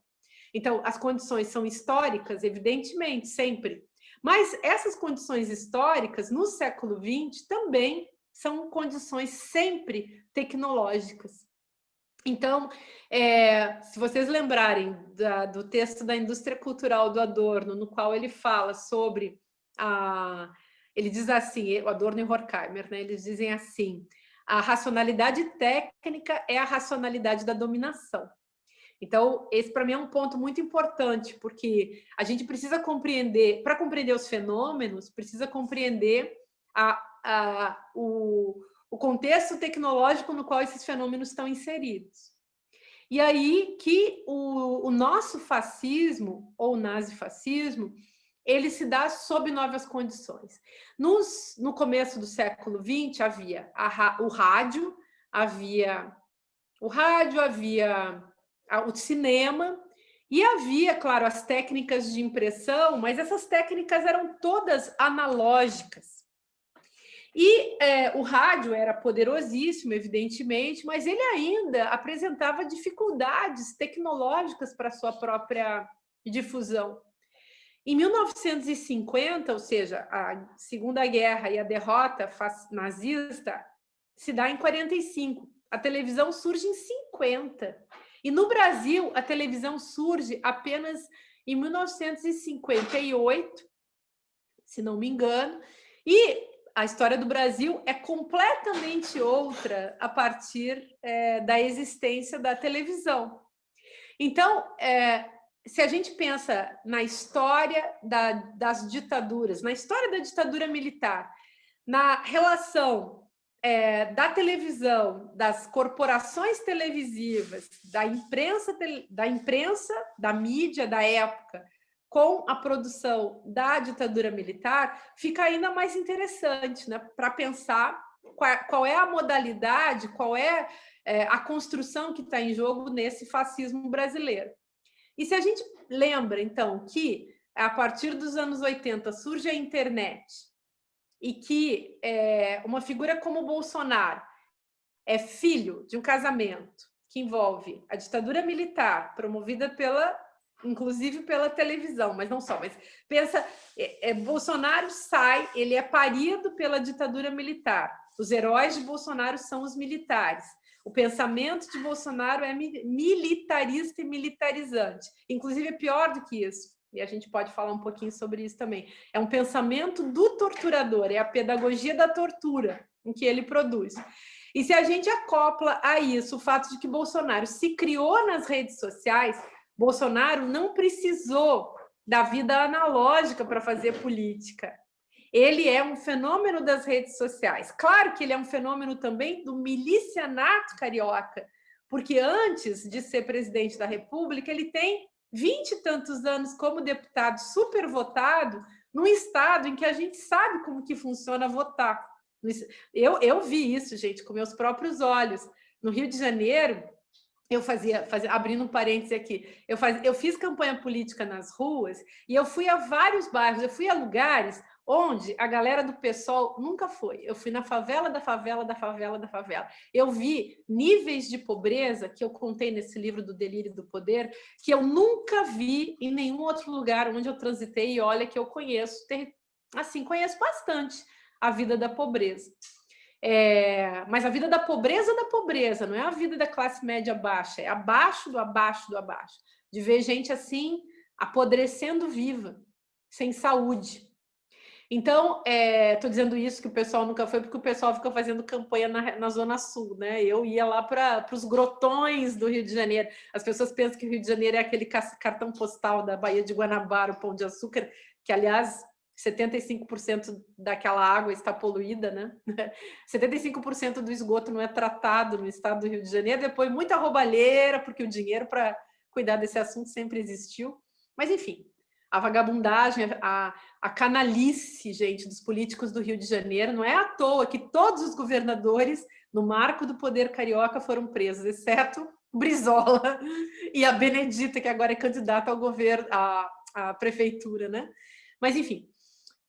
Então, as condições são históricas, evidentemente, sempre. Mas essas condições históricas, no século XX, também são condições sempre tecnológicas. Então, se vocês lembrarem do texto da Indústria Cultural do Adorno, no qual ele fala sobre ele diz assim, o Adorno e Horkheimer, né, eles dizem assim, a racionalidade técnica é a racionalidade da dominação. Então, esse para mim é um ponto muito importante, porque a gente precisa compreender, para compreender os fenômenos, precisa compreender o contexto tecnológico no qual esses fenômenos estão inseridos. E aí que o nosso fascismo, ou nazifascismo, ele se dá sob novas condições. No começo do século XX, havia o rádio, havia o cinema, e havia, claro, as técnicas de impressão, mas essas técnicas eram todas analógicas. E o rádio era poderosíssimo, evidentemente, mas ele ainda apresentava dificuldades tecnológicas para sua própria difusão. Em 1950, ou seja, a Segunda Guerra e a derrota nazista se dá em 45. A televisão surge em 50. E no Brasil, a televisão surge apenas em 1958, se não me engano, e a história do Brasil é completamente outra a partir da existência da televisão. Então, se a gente pensa na história das ditaduras, na história da ditadura militar, na relação da televisão, das corporações televisivas, da imprensa, da mídia da época, com a produção da ditadura militar, fica ainda mais interessante, né, para pensar qual é a modalidade, qual é a construção que está em jogo nesse fascismo brasileiro. E se a gente lembra, então, que a partir dos anos 80 surge a internet e que uma figura como Bolsonaro é filho de um casamento que envolve a ditadura militar, promovida inclusive pela televisão, mas não só. Mas pensa, Bolsonaro sai, ele é parido pela ditadura militar. Os heróis de Bolsonaro são os militares. O pensamento de Bolsonaro é militarista e militarizante. Inclusive, é pior do que isso. E a gente pode falar um pouquinho sobre isso também. É um pensamento do torturador, é a pedagogia da tortura em que ele produz. E se a gente acopla a isso o fato de que Bolsonaro se criou nas redes sociais, Bolsonaro não precisou da vida analógica para fazer política. Ele é um fenômeno das redes sociais. Claro que ele é um fenômeno também do milicianato carioca, porque antes de ser presidente da República, ele tem 20 e tantos anos como deputado super votado num estado em que a gente sabe como que funciona votar. Eu vi isso, gente, com meus próprios olhos. No Rio de Janeiro, eu fazia abrindo um parêntese aqui, eu fiz campanha política nas ruas e eu fui a vários bairros, eu fui a lugares onde a galera do PSOL nunca foi. Eu fui na favela da favela da favela da favela. Eu vi níveis de pobreza que eu contei nesse livro do Delírio do Poder, que eu nunca vi em nenhum outro lugar onde eu transitei, e olha que eu conheço, conheço bastante a vida da pobreza. Mas a vida da pobreza, não é a vida da classe média baixa, é abaixo do abaixo do abaixo. De ver gente assim, apodrecendo viva, sem saúde. Então, estou dizendo isso que o pessoal nunca foi, porque o pessoal fica fazendo campanha na Zona Sul, né? Eu ia lá para os grotões do Rio de Janeiro. As pessoas pensam que o Rio de Janeiro é aquele cartão postal da Baía de Guanabara, o Pão de Açúcar, que, aliás, 75% daquela água está poluída, né? 75% do esgoto não é tratado no estado do Rio de Janeiro, depois muita roubalheira, porque o dinheiro para cuidar desse assunto sempre existiu. Mas, enfim, a vagabundagem, a canalice, gente, dos políticos do Rio de Janeiro, não é à toa que todos os governadores, no marco do poder carioca, foram presos, exceto Brizola e a Benedita, que agora é candidata ao governo, à prefeitura, né? Mas, enfim,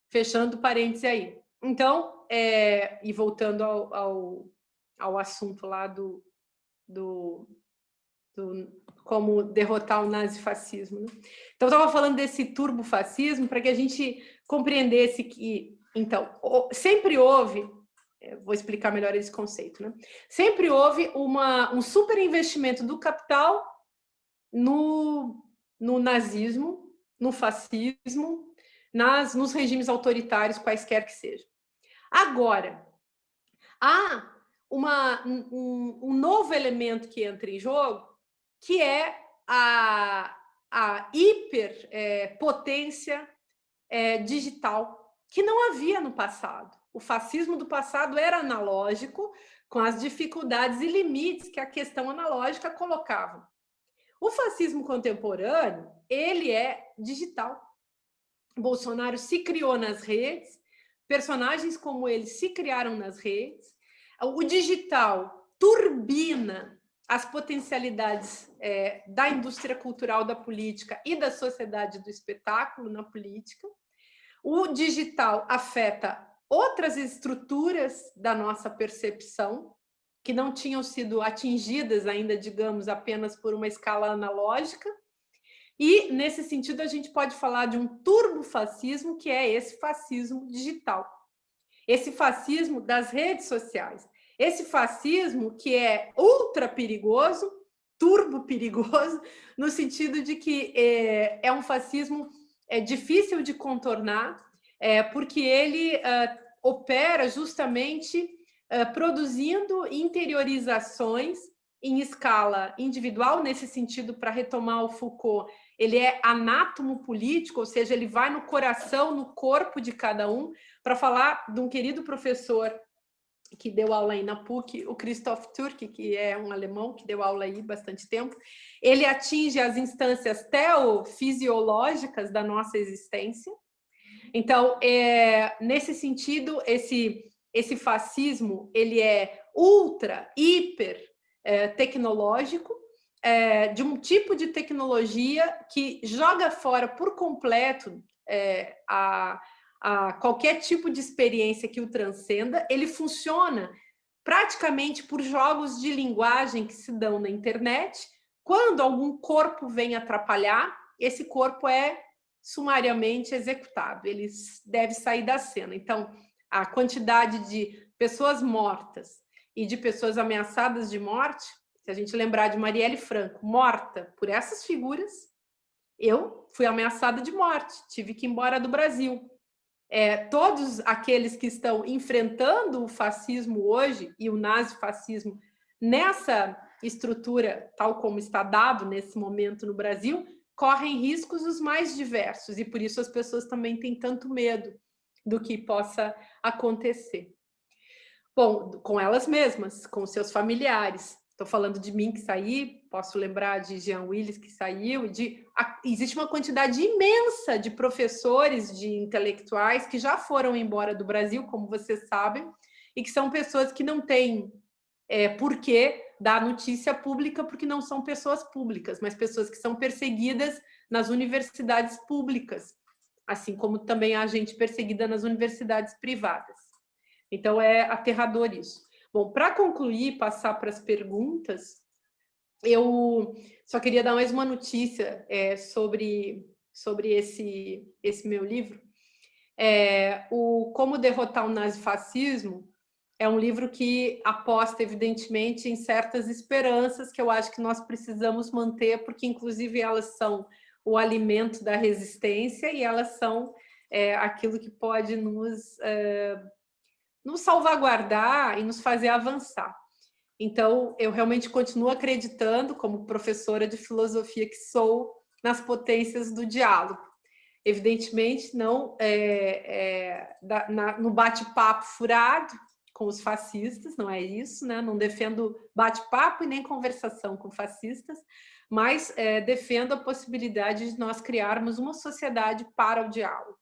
fechando parênteses aí. Então, e voltando ao assunto lá do como derrotar o nazifascismo, né? Então, eu estava falando desse turbofascismo para que a gente compreendesse que, então, sempre houve, vou explicar melhor esse conceito, né? Sempre houve um superinvestimento do capital no nazismo, no fascismo, nos regimes autoritários, quaisquer que sejam. Agora, há um novo elemento que entra em jogo, que é a hiperpotência digital, que não havia no passado. O fascismo do passado era analógico, com as dificuldades e limites que a questão analógica colocava. O fascismo contemporâneo, ele é digital. Bolsonaro se criou nas redes, personagens como ele se criaram nas redes. O digital turbina as potencialidades da indústria cultural, da política e da sociedade do espetáculo na política. O digital afeta outras estruturas da nossa percepção, que não tinham sido atingidas ainda, digamos, apenas por uma escala analógica. E, nesse sentido, a gente pode falar de um turbofascismo, que é esse fascismo digital. Esse fascismo das redes sociais. Esse fascismo que é ultra perigoso, turbo perigoso, no sentido de que é um fascismo difícil de contornar, porque ele opera justamente produzindo interiorizações em escala individual, nesse sentido, para retomar o Foucault, ele é anátomo político, ou seja, ele vai no coração, no corpo de cada um, para falar de um querido professor que deu aula aí na PUC, o Christoph Türk, que é um alemão que deu aula aí bastante tempo. Ele atinge as instâncias teofisiológicas da nossa existência. Então, nesse sentido, esse fascismo, ele é ultra, hiper tecnológico, de um tipo de tecnologia que joga fora por completo a qualquer tipo de experiência que o transcenda. Ele funciona praticamente por jogos de linguagem que se dão na internet. Quando algum corpo vem atrapalhar, esse corpo é sumariamente executado, ele deve sair da cena. Então, a quantidade de pessoas mortas e de pessoas ameaçadas de morte, se a gente lembrar de Marielle Franco, morta por essas figuras, eu fui ameaçada de morte, tive que ir embora do Brasil. Todos aqueles que estão enfrentando o fascismo hoje e o nazifascismo nessa estrutura, tal como está dado nesse momento no Brasil, correm riscos os mais diversos, e por isso as pessoas também têm tanto medo do que possa acontecer. Bom, com elas mesmas, com seus familiares. Estou falando de mim que saí, posso lembrar de Jean Willis que saiu, existe uma quantidade imensa de professores, de intelectuais que já foram embora do Brasil, como vocês sabem, e que são pessoas que não têm porquê dar notícia pública, porque não são pessoas públicas, mas pessoas que são perseguidas nas universidades públicas, assim como também há gente perseguida nas universidades privadas. Então, é aterrador isso. Bom, para concluir, passar para as perguntas, eu só queria dar mais uma notícia sobre esse meu livro. O Como Derrotar o Nazifascismo é um livro que aposta, evidentemente, em certas esperanças que eu acho que nós precisamos manter, porque, inclusive, elas são o alimento da resistência e elas são aquilo que pode nos salvaguardar e nos fazer avançar. Então, eu realmente continuo acreditando, como professora de filosofia que sou, nas potências do diálogo. Evidentemente, não no bate-papo furado com os fascistas, não é isso, né? Não defendo bate-papo e nem conversação com fascistas, mas defendo a possibilidade de nós criarmos uma sociedade para o diálogo.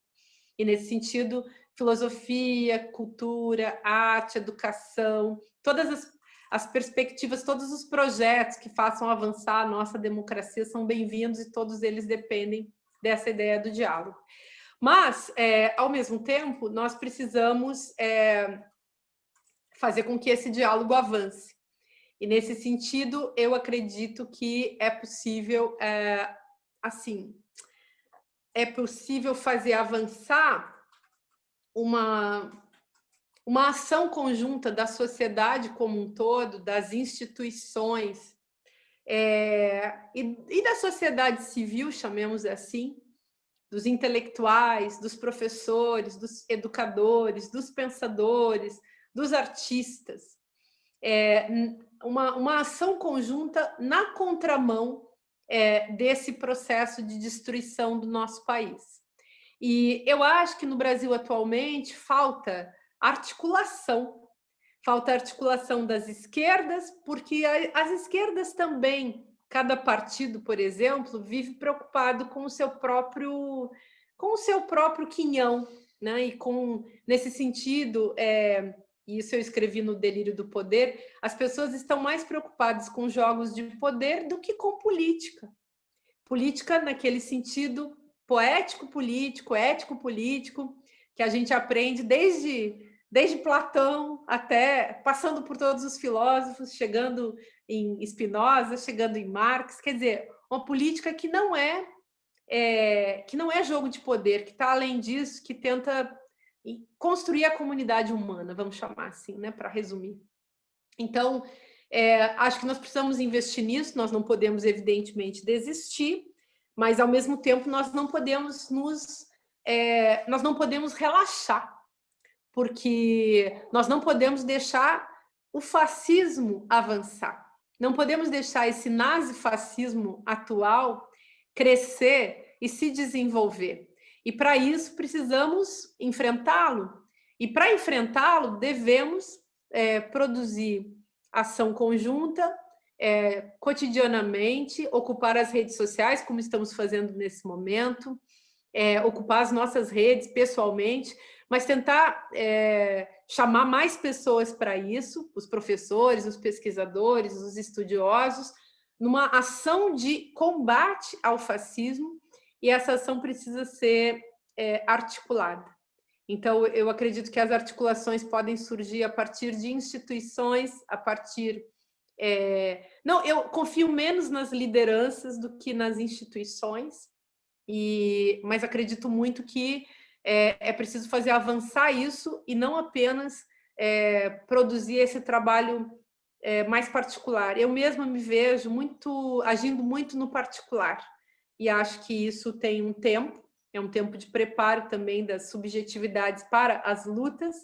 E, nesse sentido, filosofia, cultura, arte, educação, todas as perspectivas, todos os projetos que façam avançar a nossa democracia são bem-vindos e todos eles dependem dessa ideia do diálogo. Mas, ao mesmo tempo, nós precisamos fazer com que esse diálogo avance. E, nesse sentido, eu acredito que é possível, é possível fazer avançar uma ação conjunta da sociedade como um todo, das instituições e da sociedade civil, chamemos assim, dos intelectuais, dos professores, dos educadores, dos pensadores, dos artistas. Uma ação conjunta na contramão desse processo de destruição do nosso país. E eu acho que no Brasil atualmente falta articulação das esquerdas, porque as esquerdas também, cada partido, por exemplo, vive preocupado com o seu próprio quinhão, né? E nesse sentido, isso eu escrevi no Delírio do Poder, as pessoas estão mais preocupadas com jogos de poder do que com política. Política naquele sentido poético-político, ético-político, que a gente aprende desde Platão até, passando por todos os filósofos, chegando em Spinoza, chegando em Marx, quer dizer, uma política que não é jogo de poder, que está além disso, que tenta construir a comunidade humana, vamos chamar assim, né, para resumir. Então, acho que nós precisamos investir nisso, nós não podemos, evidentemente, desistir, mas, ao mesmo tempo, nós não podemos relaxar, porque nós não podemos deixar o fascismo avançar, não podemos deixar esse nazifascismo atual crescer e se desenvolver. E, para isso, precisamos enfrentá-lo. E, para enfrentá-lo, devemos produzir ação conjunta, cotidianamente, ocupar as redes sociais, como estamos fazendo nesse momento, ocupar as nossas redes pessoalmente, mas tentar chamar mais pessoas para isso, os professores, os pesquisadores, os estudiosos, numa ação de combate ao fascismo, e essa ação precisa ser articulada. Então, eu acredito que as articulações podem surgir a partir de instituições, a partir... Não, eu confio menos nas lideranças do que nas instituições, mas acredito muito que é preciso fazer avançar isso e não apenas produzir esse trabalho mais particular. Eu mesma me vejo agindo muito no particular, e acho que isso tem um tempo, é um tempo de preparo também das subjetividades para as lutas,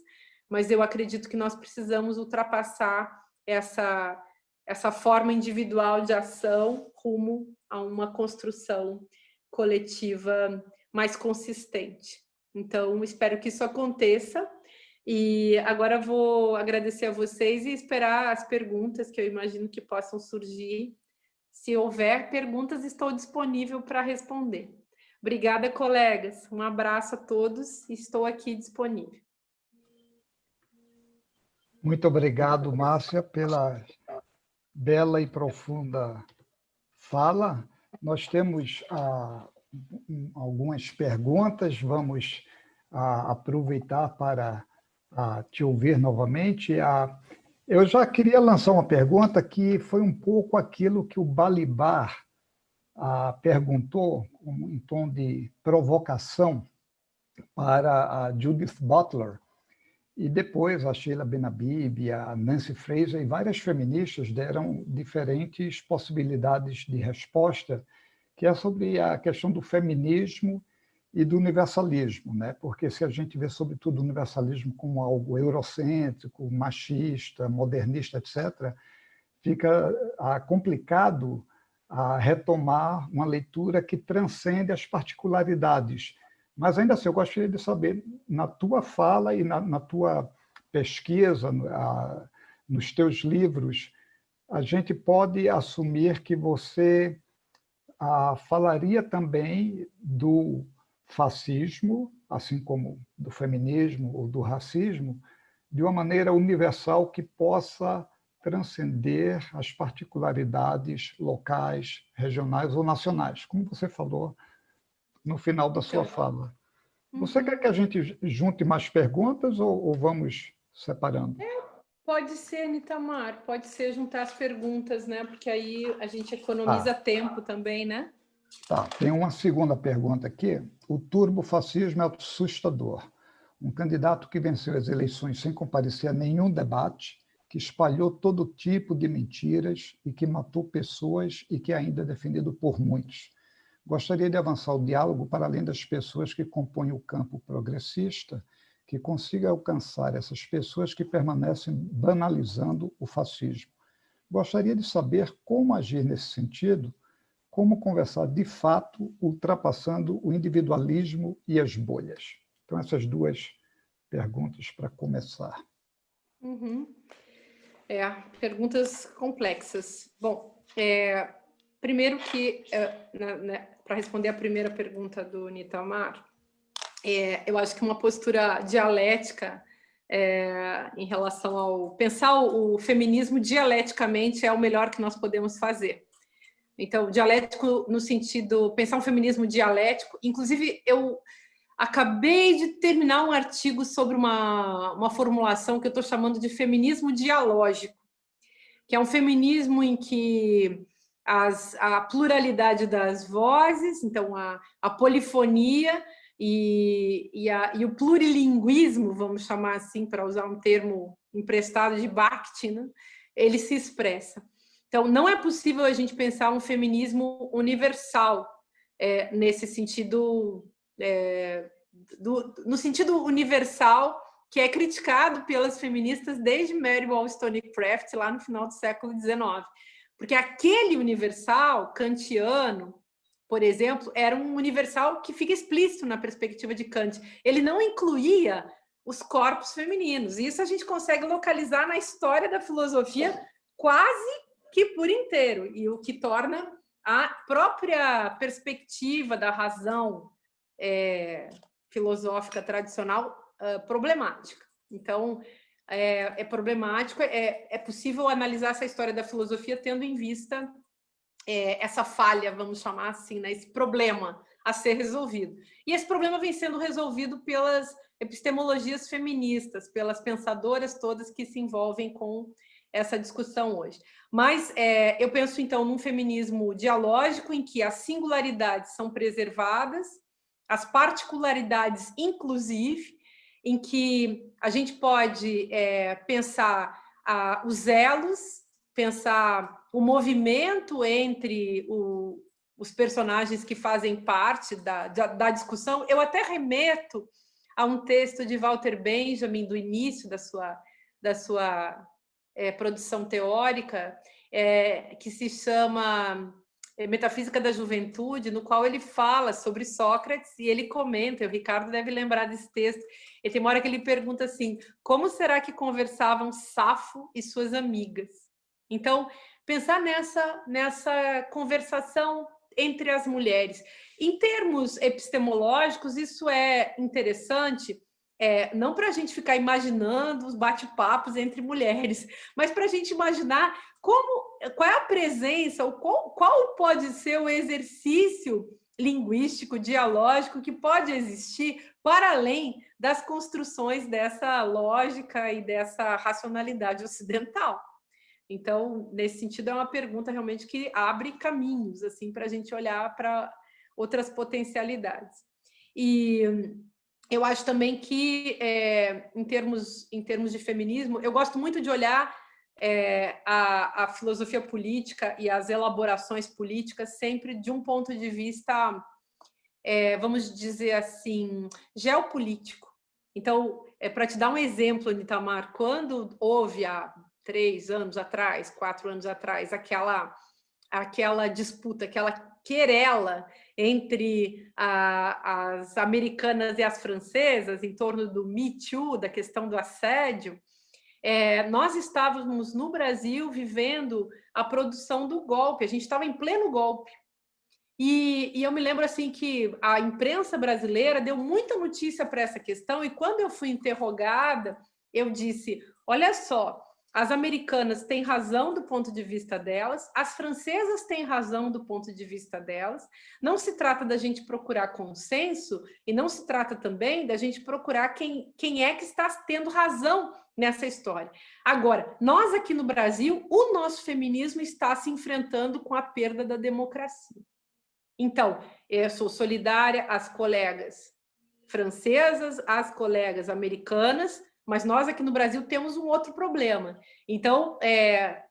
mas eu acredito que nós precisamos ultrapassar essa forma individual de ação rumo a uma construção coletiva mais consistente. Então, espero que isso aconteça. E agora vou agradecer a vocês e esperar as perguntas que eu imagino que possam surgir. Se houver perguntas, estou disponível para responder. Obrigada, colegas. Um abraço a todos. Estou aqui disponível. Muito obrigado, Márcia, pela bela e profunda fala. Nós temos algumas perguntas, vamos aproveitar para te ouvir novamente. Eu já queria lançar uma pergunta que foi um pouco aquilo que o Balibar perguntou, em tom de provocação, para a Judith Butler, e depois a Sheila Ben-Habib, a Nancy Fraser e várias feministas deram diferentes possibilidades de resposta, que é sobre a questão do feminismo e do universalismo, né? Porque se a gente vê, sobretudo, o universalismo como algo eurocêntrico, machista, modernista, etc., fica complicado retomar uma leitura que transcende as particularidades. Mas, ainda assim, eu gostaria de saber, na tua fala e na tua pesquisa, nos teus livros, a gente pode assumir que você falaria também do fascismo, assim como do feminismo ou do racismo, de uma maneira universal que possa transcender as particularidades locais, regionais ou nacionais, como você falou no final da sua fala. Você quer que a gente junte mais perguntas ou vamos separando? Pode ser, Nitamar, pode ser juntar as perguntas, né? Porque aí a gente economiza tempo também, né? Tá, tem uma segunda pergunta aqui. O turbofascismo é assustador. Um candidato que venceu as eleições sem comparecer a nenhum debate, que espalhou todo tipo de mentiras e que matou pessoas e que ainda é defendido por muitos. Gostaria de avançar o diálogo para além das pessoas que compõem o campo progressista, que consiga alcançar essas pessoas que permanecem banalizando o fascismo. Gostaria de saber como agir nesse sentido, como conversar de fato, ultrapassando o individualismo e as bolhas. Então, essas duas perguntas para começar. Perguntas complexas. Bom, primeiro que, para responder a primeira pergunta do Nitamar, eu acho que uma postura dialética em relação ao... Pensar o feminismo dialeticamente é o melhor que nós podemos fazer. Então, dialético no sentido... Pensar um feminismo dialético... Inclusive, eu acabei de terminar um artigo sobre uma formulação que eu estou chamando de feminismo dialógico, que é um feminismo em que a pluralidade das vozes, então a polifonia e o plurilinguismo, vamos chamar assim, para usar um termo emprestado de Bakhtin, né? Ele se expressa. Então, não é possível a gente pensar um feminismo universal nesse sentido, no sentido universal, que é criticado pelas feministas desde Mary Wollstonecraft, lá no final do século XIX. Porque aquele universal kantiano, por exemplo, era um universal que fica explícito na perspectiva de Kant. Ele não incluía os corpos femininos. E isso a gente consegue localizar na história da filosofia quase que por inteiro, e o que torna a própria perspectiva da razão filosófica tradicional problemática. Então, é problemático, é possível analisar essa história da filosofia tendo em vista essa falha, vamos chamar assim, né, esse problema a ser resolvido. E esse problema vem sendo resolvido pelas epistemologias feministas, pelas pensadoras todas que se envolvem com essa discussão hoje. Mas eu penso, então, num feminismo dialógico, em que as singularidades são preservadas, as particularidades, inclusive, em que a gente pode pensar os elos, pensar o movimento entre os personagens que fazem parte da discussão. Eu até remeto a um texto de Walter Benjamin, do início da sua produção teórica, que se chama Metafísica da Juventude, no qual ele fala sobre Sócrates, e ele comenta, o Ricardo deve lembrar desse texto, e tem uma hora que ele pergunta assim, como será que conversavam Safo e suas amigas? Então, pensar nessa conversação entre as mulheres. Em termos epistemológicos, isso é interessante, não para a gente ficar imaginando os bate-papos entre mulheres, mas para a gente imaginar qual é a presença, ou qual pode ser o exercício linguístico, dialógico que pode existir para além das construções dessa lógica e dessa racionalidade ocidental. Então, nesse sentido, é uma pergunta realmente que abre caminhos assim, para a gente olhar para outras potencialidades. E eu acho também que, em termos de feminismo, eu gosto muito de olhar a filosofia política e as elaborações políticas sempre de um ponto de vista, vamos dizer assim, geopolítico. Então, para te dar um exemplo, Nitamar, quando houve há 3 anos atrás, 4 anos atrás, aquela disputa, aquela querela entre as americanas e as francesas em torno do Me Too, da questão do assédio, nós estávamos no Brasil vivendo a produção do golpe, a gente estava em pleno golpe. E eu me lembro assim que a imprensa brasileira deu muita notícia para essa questão, e quando eu fui interrogada, eu disse, olha só, as americanas têm razão do ponto de vista delas, as francesas têm razão do ponto de vista delas, não se trata da gente procurar consenso, e não se trata também da gente procurar quem é que está tendo razão nessa história. Agora, nós aqui no Brasil, o nosso feminismo está se enfrentando com a perda da democracia. Então, eu sou solidária às colegas francesas, às colegas americanas, mas nós aqui no Brasil temos um outro problema. Então,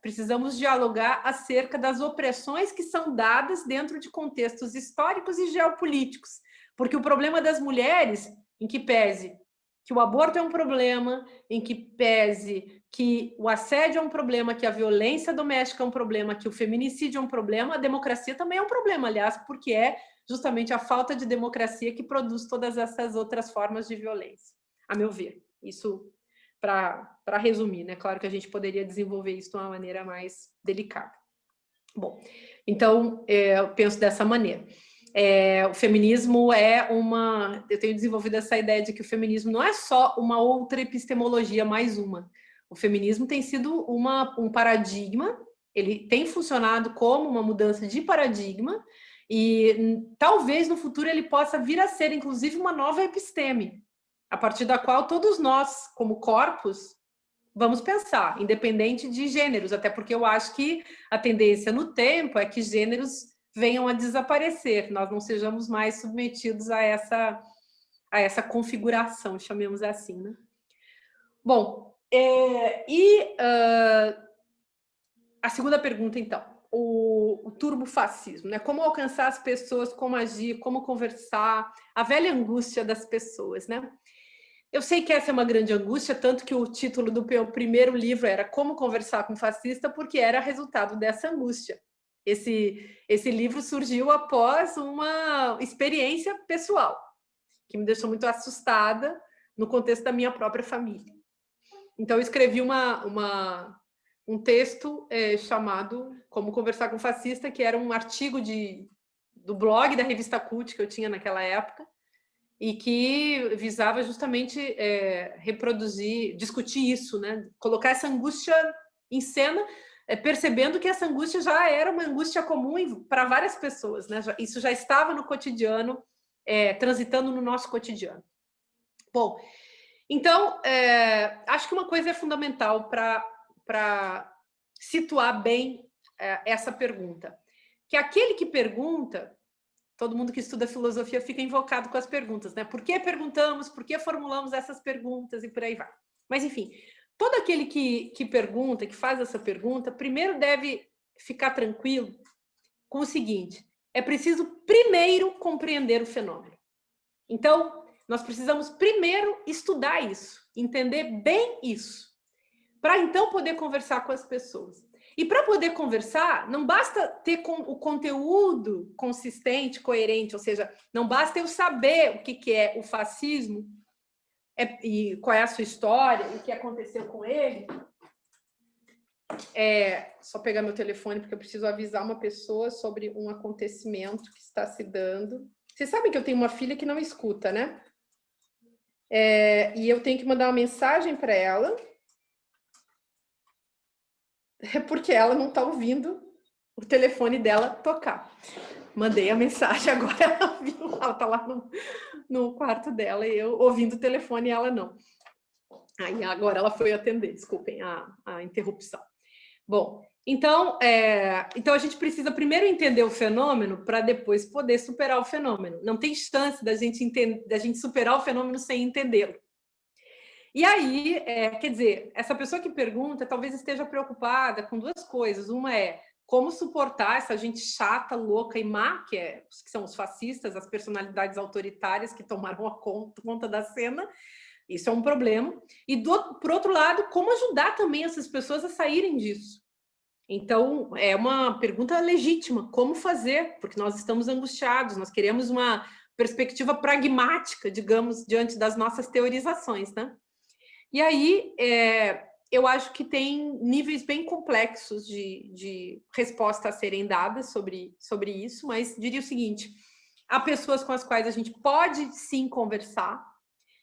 precisamos dialogar acerca das opressões que são dadas dentro de contextos históricos e geopolíticos, porque o problema das mulheres, em que pese que o aborto é um problema, em que pese que o assédio é um problema, que a violência doméstica é um problema, que o feminicídio é um problema, a democracia também é um problema, aliás, porque é justamente a falta de democracia que produz todas essas outras formas de violência, a meu ver. Isso para resumir, né? Claro que a gente poderia desenvolver isso de uma maneira mais delicada. Bom, então, eu penso dessa maneira. O feminismo eu tenho desenvolvido essa ideia de que o feminismo não é só uma outra epistemologia, mais uma. O feminismo tem sido um paradigma, ele tem funcionado como uma mudança de paradigma, e talvez no futuro ele possa vir a ser, inclusive, uma nova episteme, a partir da qual todos nós, como corpos, vamos pensar, independente de gêneros, até porque eu acho que a tendência no tempo é que gêneros venham a desaparecer, nós não sejamos mais submetidos a essa configuração, chamemos assim, né? Bom, a segunda pergunta, então, o turbofascismo, né? Como alcançar as pessoas, como agir, como conversar, a velha angústia das pessoas, né? Eu sei que essa é uma grande angústia, tanto que o título do meu primeiro livro era Como Conversar com Fascista, porque era resultado dessa angústia. Esse livro surgiu após uma experiência pessoal, que me deixou muito assustada no contexto da minha própria família. Então, eu escrevi um texto chamado Como Conversar com Fascista, que era um artigo do blog da revista Cult que eu tinha naquela época, e que visava justamente discutir isso, né? Colocar essa angústia em cena, percebendo que essa angústia já era uma angústia comum para várias pessoas, né? Isso já estava no cotidiano, transitando no nosso cotidiano. Bom, então, acho que uma coisa é fundamental para situar bem essa pergunta, que aquele que pergunta, todo mundo que estuda filosofia fica invocado com as perguntas, né? Por que perguntamos, por que formulamos essas perguntas e por aí vai. Mas, enfim, todo aquele que pergunta, que faz essa pergunta, primeiro deve ficar tranquilo com o seguinte: é preciso primeiro compreender o fenômeno. Então, nós precisamos primeiro estudar isso, entender bem isso, para então poder conversar com as pessoas. E para poder conversar, não basta ter o conteúdo consistente, coerente, ou seja, não basta eu saber o que é o fascismo e qual é a sua história, e o que aconteceu com ele. Só pegar meu telefone, porque eu preciso avisar uma pessoa sobre um acontecimento que está se dando. Vocês sabem que eu tenho uma filha que não escuta, né? E eu tenho que mandar uma mensagem para ela, porque ela não está ouvindo o telefone dela tocar. Mandei a mensagem, agora ela viu, ela está lá no quarto dela, e eu ouvindo o telefone e ela não. Aí agora ela foi atender, desculpem a interrupção. Bom, então a gente precisa primeiro entender o fenômeno para depois poder superar o fenômeno. Não tem chance da gente superar o fenômeno sem entendê-lo. E aí, quer dizer, essa pessoa que pergunta talvez esteja preocupada com duas coisas. Uma é como suportar essa gente chata, louca e má, que são os fascistas, as personalidades autoritárias que tomaram a conta da cena. Isso é um problema. E, por outro lado, como ajudar também essas pessoas a saírem disso? Então, é uma pergunta legítima. Como fazer? Porque nós estamos angustiados, nós queremos uma perspectiva pragmática, digamos, diante das nossas teorizações, né? E aí, eu acho que tem níveis bem complexos de resposta a serem dadas sobre isso, mas diria o seguinte: há pessoas com as quais a gente pode sim conversar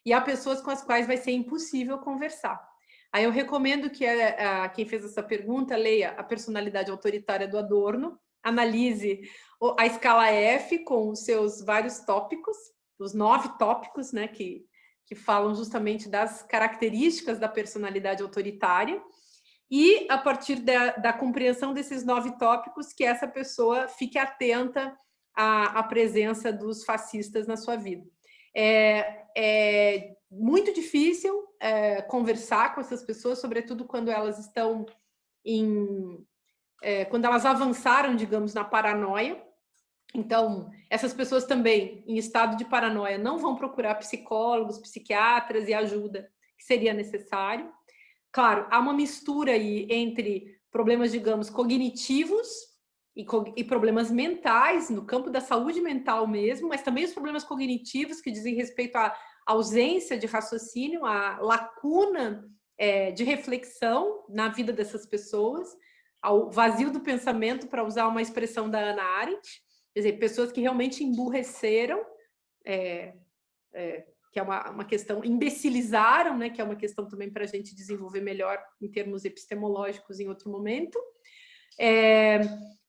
e há pessoas com as quais vai ser impossível conversar. Aí eu recomendo que quem fez essa pergunta leia A Personalidade Autoritária do Adorno, analise a escala F com os seus vários tópicos, os 9 tópicos, né, que falam justamente das características da personalidade autoritária, e a partir da compreensão desses 9 tópicos, que essa pessoa fique atenta à presença dos fascistas na sua vida. É muito difícil conversar com essas pessoas, sobretudo quando elas estão quando elas avançaram, digamos, na paranoia. Então, essas pessoas também, em estado de paranoia, não vão procurar psicólogos, psiquiatras e ajuda que seria necessário. Claro, há uma mistura aí entre problemas, digamos, cognitivos e problemas mentais, no campo da saúde mental mesmo, mas também os problemas cognitivos que dizem respeito à ausência de raciocínio, à lacuna de reflexão na vida dessas pessoas, ao vazio do pensamento, para usar uma expressão da Hannah Arendt. Quer dizer, pessoas que realmente emburreceram, que é uma questão, imbecilizaram, né, que é uma questão também para a gente desenvolver melhor em termos epistemológicos em outro momento.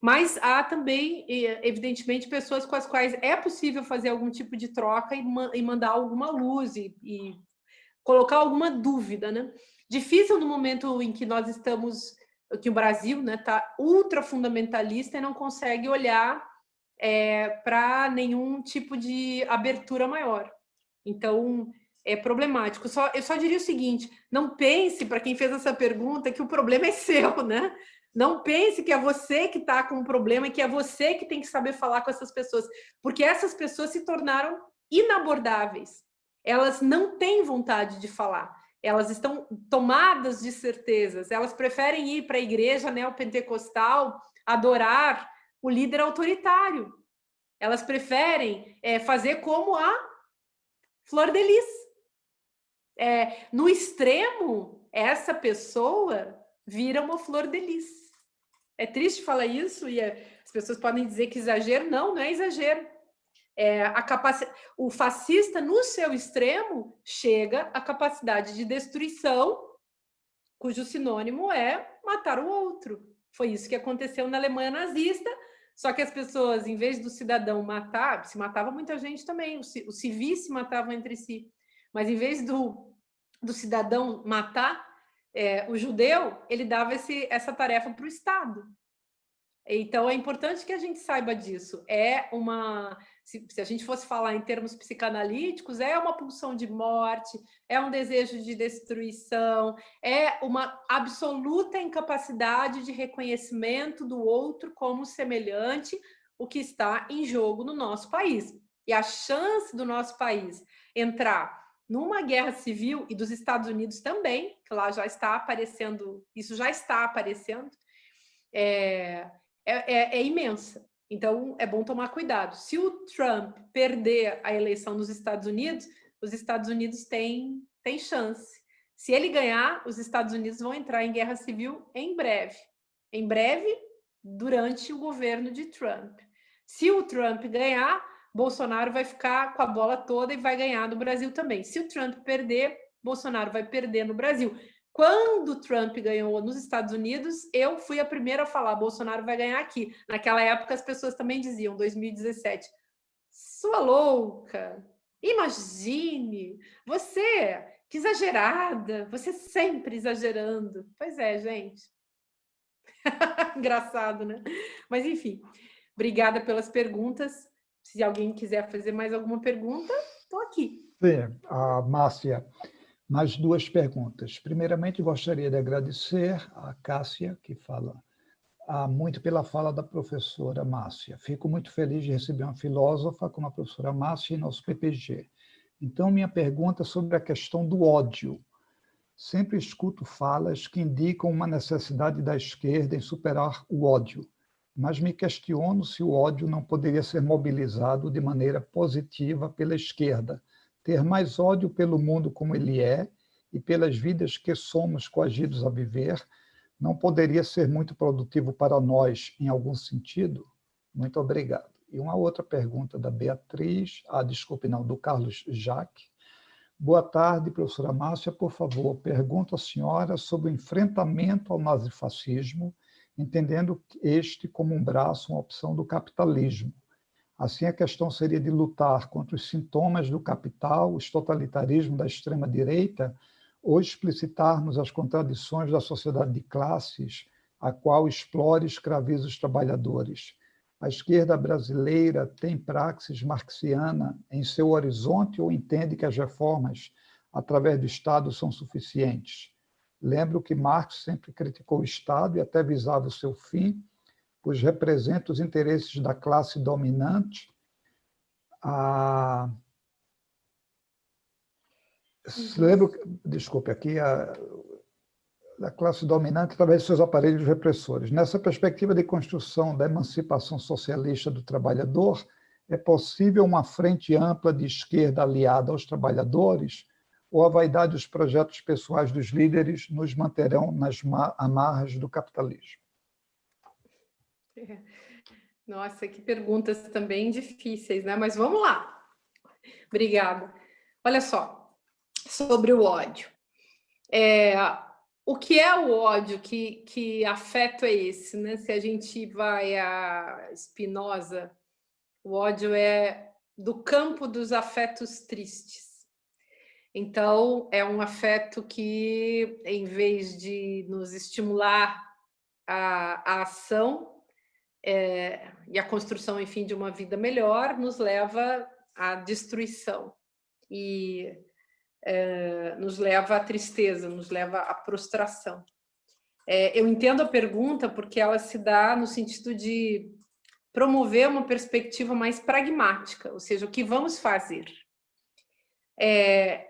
Mas há também, evidentemente, pessoas com as quais é possível fazer algum tipo de troca e mandar alguma luz e colocar alguma dúvida, né? Difícil no momento em que nós estamos, que o Brasil, né, está ultra fundamentalista e não consegue olhar para nenhum tipo de abertura maior. Então, é problemático. Eu só diria o seguinte: não pense, para quem fez essa pergunta, que o problema é seu, né? Não pense que é você que está com um problema e que é você que tem que saber falar com essas pessoas, porque essas pessoas se tornaram inabordáveis. Elas não têm vontade de falar. Elas estão tomadas de certezas. Elas preferem ir para a igreja neopentecostal, adorar o líder autoritário. Elas preferem fazer como a Flor de Lis. No extremo, essa pessoa vira uma Flor de Lis. É triste falar isso, e as pessoas podem dizer que exagero. Não é exagero. O fascista, no seu extremo, chega à capacidade de destruição, cujo sinônimo é matar o outro. Foi isso que aconteceu na Alemanha nazista, só que as pessoas, em vez do cidadão matar, se matava muita gente também, os civis se matavam entre si, Mas em vez do cidadão matar o judeu, ele dava essa tarefa para o Estado. Então, é importante que a gente saiba disso. Se a gente fosse falar em termos psicanalíticos, é uma pulsão de morte, é um desejo de destruição, é uma absoluta incapacidade de reconhecimento do outro como semelhante, o que está em jogo no nosso país. E a chance do nosso país entrar numa guerra civil, e dos Estados Unidos também, que lá já está aparecendo, isso já está aparecendo, é imensa. Então, é bom tomar cuidado. Se o Trump perder a eleição nos Estados Unidos, os Estados Unidos têm chance. Se ele ganhar, os Estados Unidos vão entrar em guerra civil em breve. Em breve, durante o governo de Trump. Se o Trump ganhar, Bolsonaro vai ficar com a bola toda e vai ganhar no Brasil também. Se o Trump perder, Bolsonaro vai perder no Brasil. Quando Trump ganhou nos Estados Unidos, eu fui a primeira a falar, Bolsonaro vai ganhar aqui. Naquela época, as pessoas também diziam, 2017, sua louca, imagine, você, que exagerada, você sempre exagerando. Pois é, gente. Engraçado, né? Mas, enfim, obrigada pelas perguntas. Se alguém quiser fazer mais alguma pergunta, estou aqui. Sim, a Márcia, mais duas perguntas. Primeiramente, gostaria de agradecer a Cássia, que fala muito pela fala da professora Márcia. Fico muito feliz de receber uma filósofa como a professora Márcia em nosso PPG. Então, minha pergunta é sobre a questão do ódio. Sempre escuto falas que indicam uma necessidade da esquerda em superar o ódio, mas me questiono se o ódio não poderia ser mobilizado de maneira positiva pela esquerda, ter mais ódio pelo mundo como ele é e pelas vidas que somos coagidos a viver, não poderia ser muito produtivo para nós, em algum sentido? Muito obrigado. E uma outra pergunta da Beatriz, do Carlos Jaque. Boa tarde, professora Márcia. Por favor, pergunto à senhora sobre o enfrentamento ao nazifascismo, entendendo este como um braço, uma opção do capitalismo. Assim, a questão seria de lutar contra os sintomas do capital, os totalitarismos da extrema-direita, ou explicitarmos as contradições da sociedade de classes, a qual explora e escraviza os trabalhadores. A esquerda brasileira tem praxis marxiana em seu horizonte ou entende que as reformas através do Estado são suficientes? Lembro que Marx sempre criticou o Estado e até visava o seu fim, pois representa os interesses da classe dominante. Lembro, desculpe, aqui, da classe dominante através de seus aparelhos repressores. Nessa perspectiva de construção da emancipação socialista do trabalhador, é possível uma frente ampla de esquerda aliada aos trabalhadores, ou a vaidade dos projetos pessoais dos líderes nos manterão nas amarras do capitalismo? Nossa, que perguntas também difíceis, né? Mas vamos lá. Obrigada. Olha só, sobre o ódio. O que é o ódio? Que afeto é esse, né? Se a gente vai a Spinoza, o ódio é do campo dos afetos tristes. Então, é um afeto que, em vez de nos estimular a ação e a construção, enfim, de uma vida melhor, nos leva à destruição e nos leva à tristeza, nos leva à prostração. Eu entendo a pergunta porque ela se dá no sentido de promover uma perspectiva mais pragmática, ou seja, o que vamos fazer?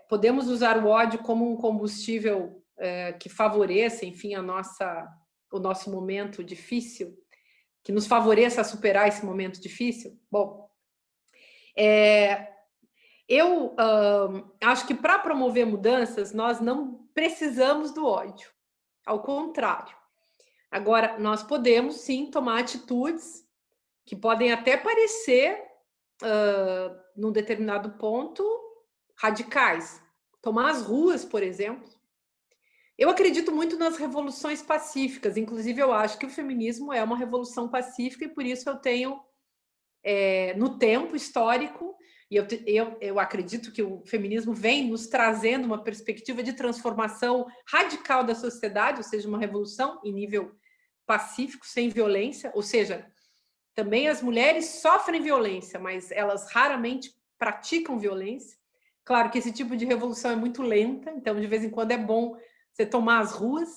Podemos usar o ódio como um combustível que favoreça, enfim, o nosso momento difícil, que nos favoreça a superar esse momento difícil? Bom, eu acho que para promover mudanças, nós não precisamos do ódio, ao contrário. Agora, nós podemos, sim, tomar atitudes que podem até parecer, num determinado ponto, radicais. Tomar as ruas, por exemplo. Eu acredito muito nas revoluções pacíficas, inclusive eu acho que o feminismo é uma revolução pacífica e por isso eu tenho, no tempo histórico, E eu acredito que o feminismo vem nos trazendo uma perspectiva de transformação radical da sociedade, ou seja, uma revolução em nível pacífico, sem violência, ou seja, também as mulheres sofrem violência, mas elas raramente praticam violência. Claro que esse tipo de revolução é muito lenta, então de vez em quando é bom você tomar as ruas,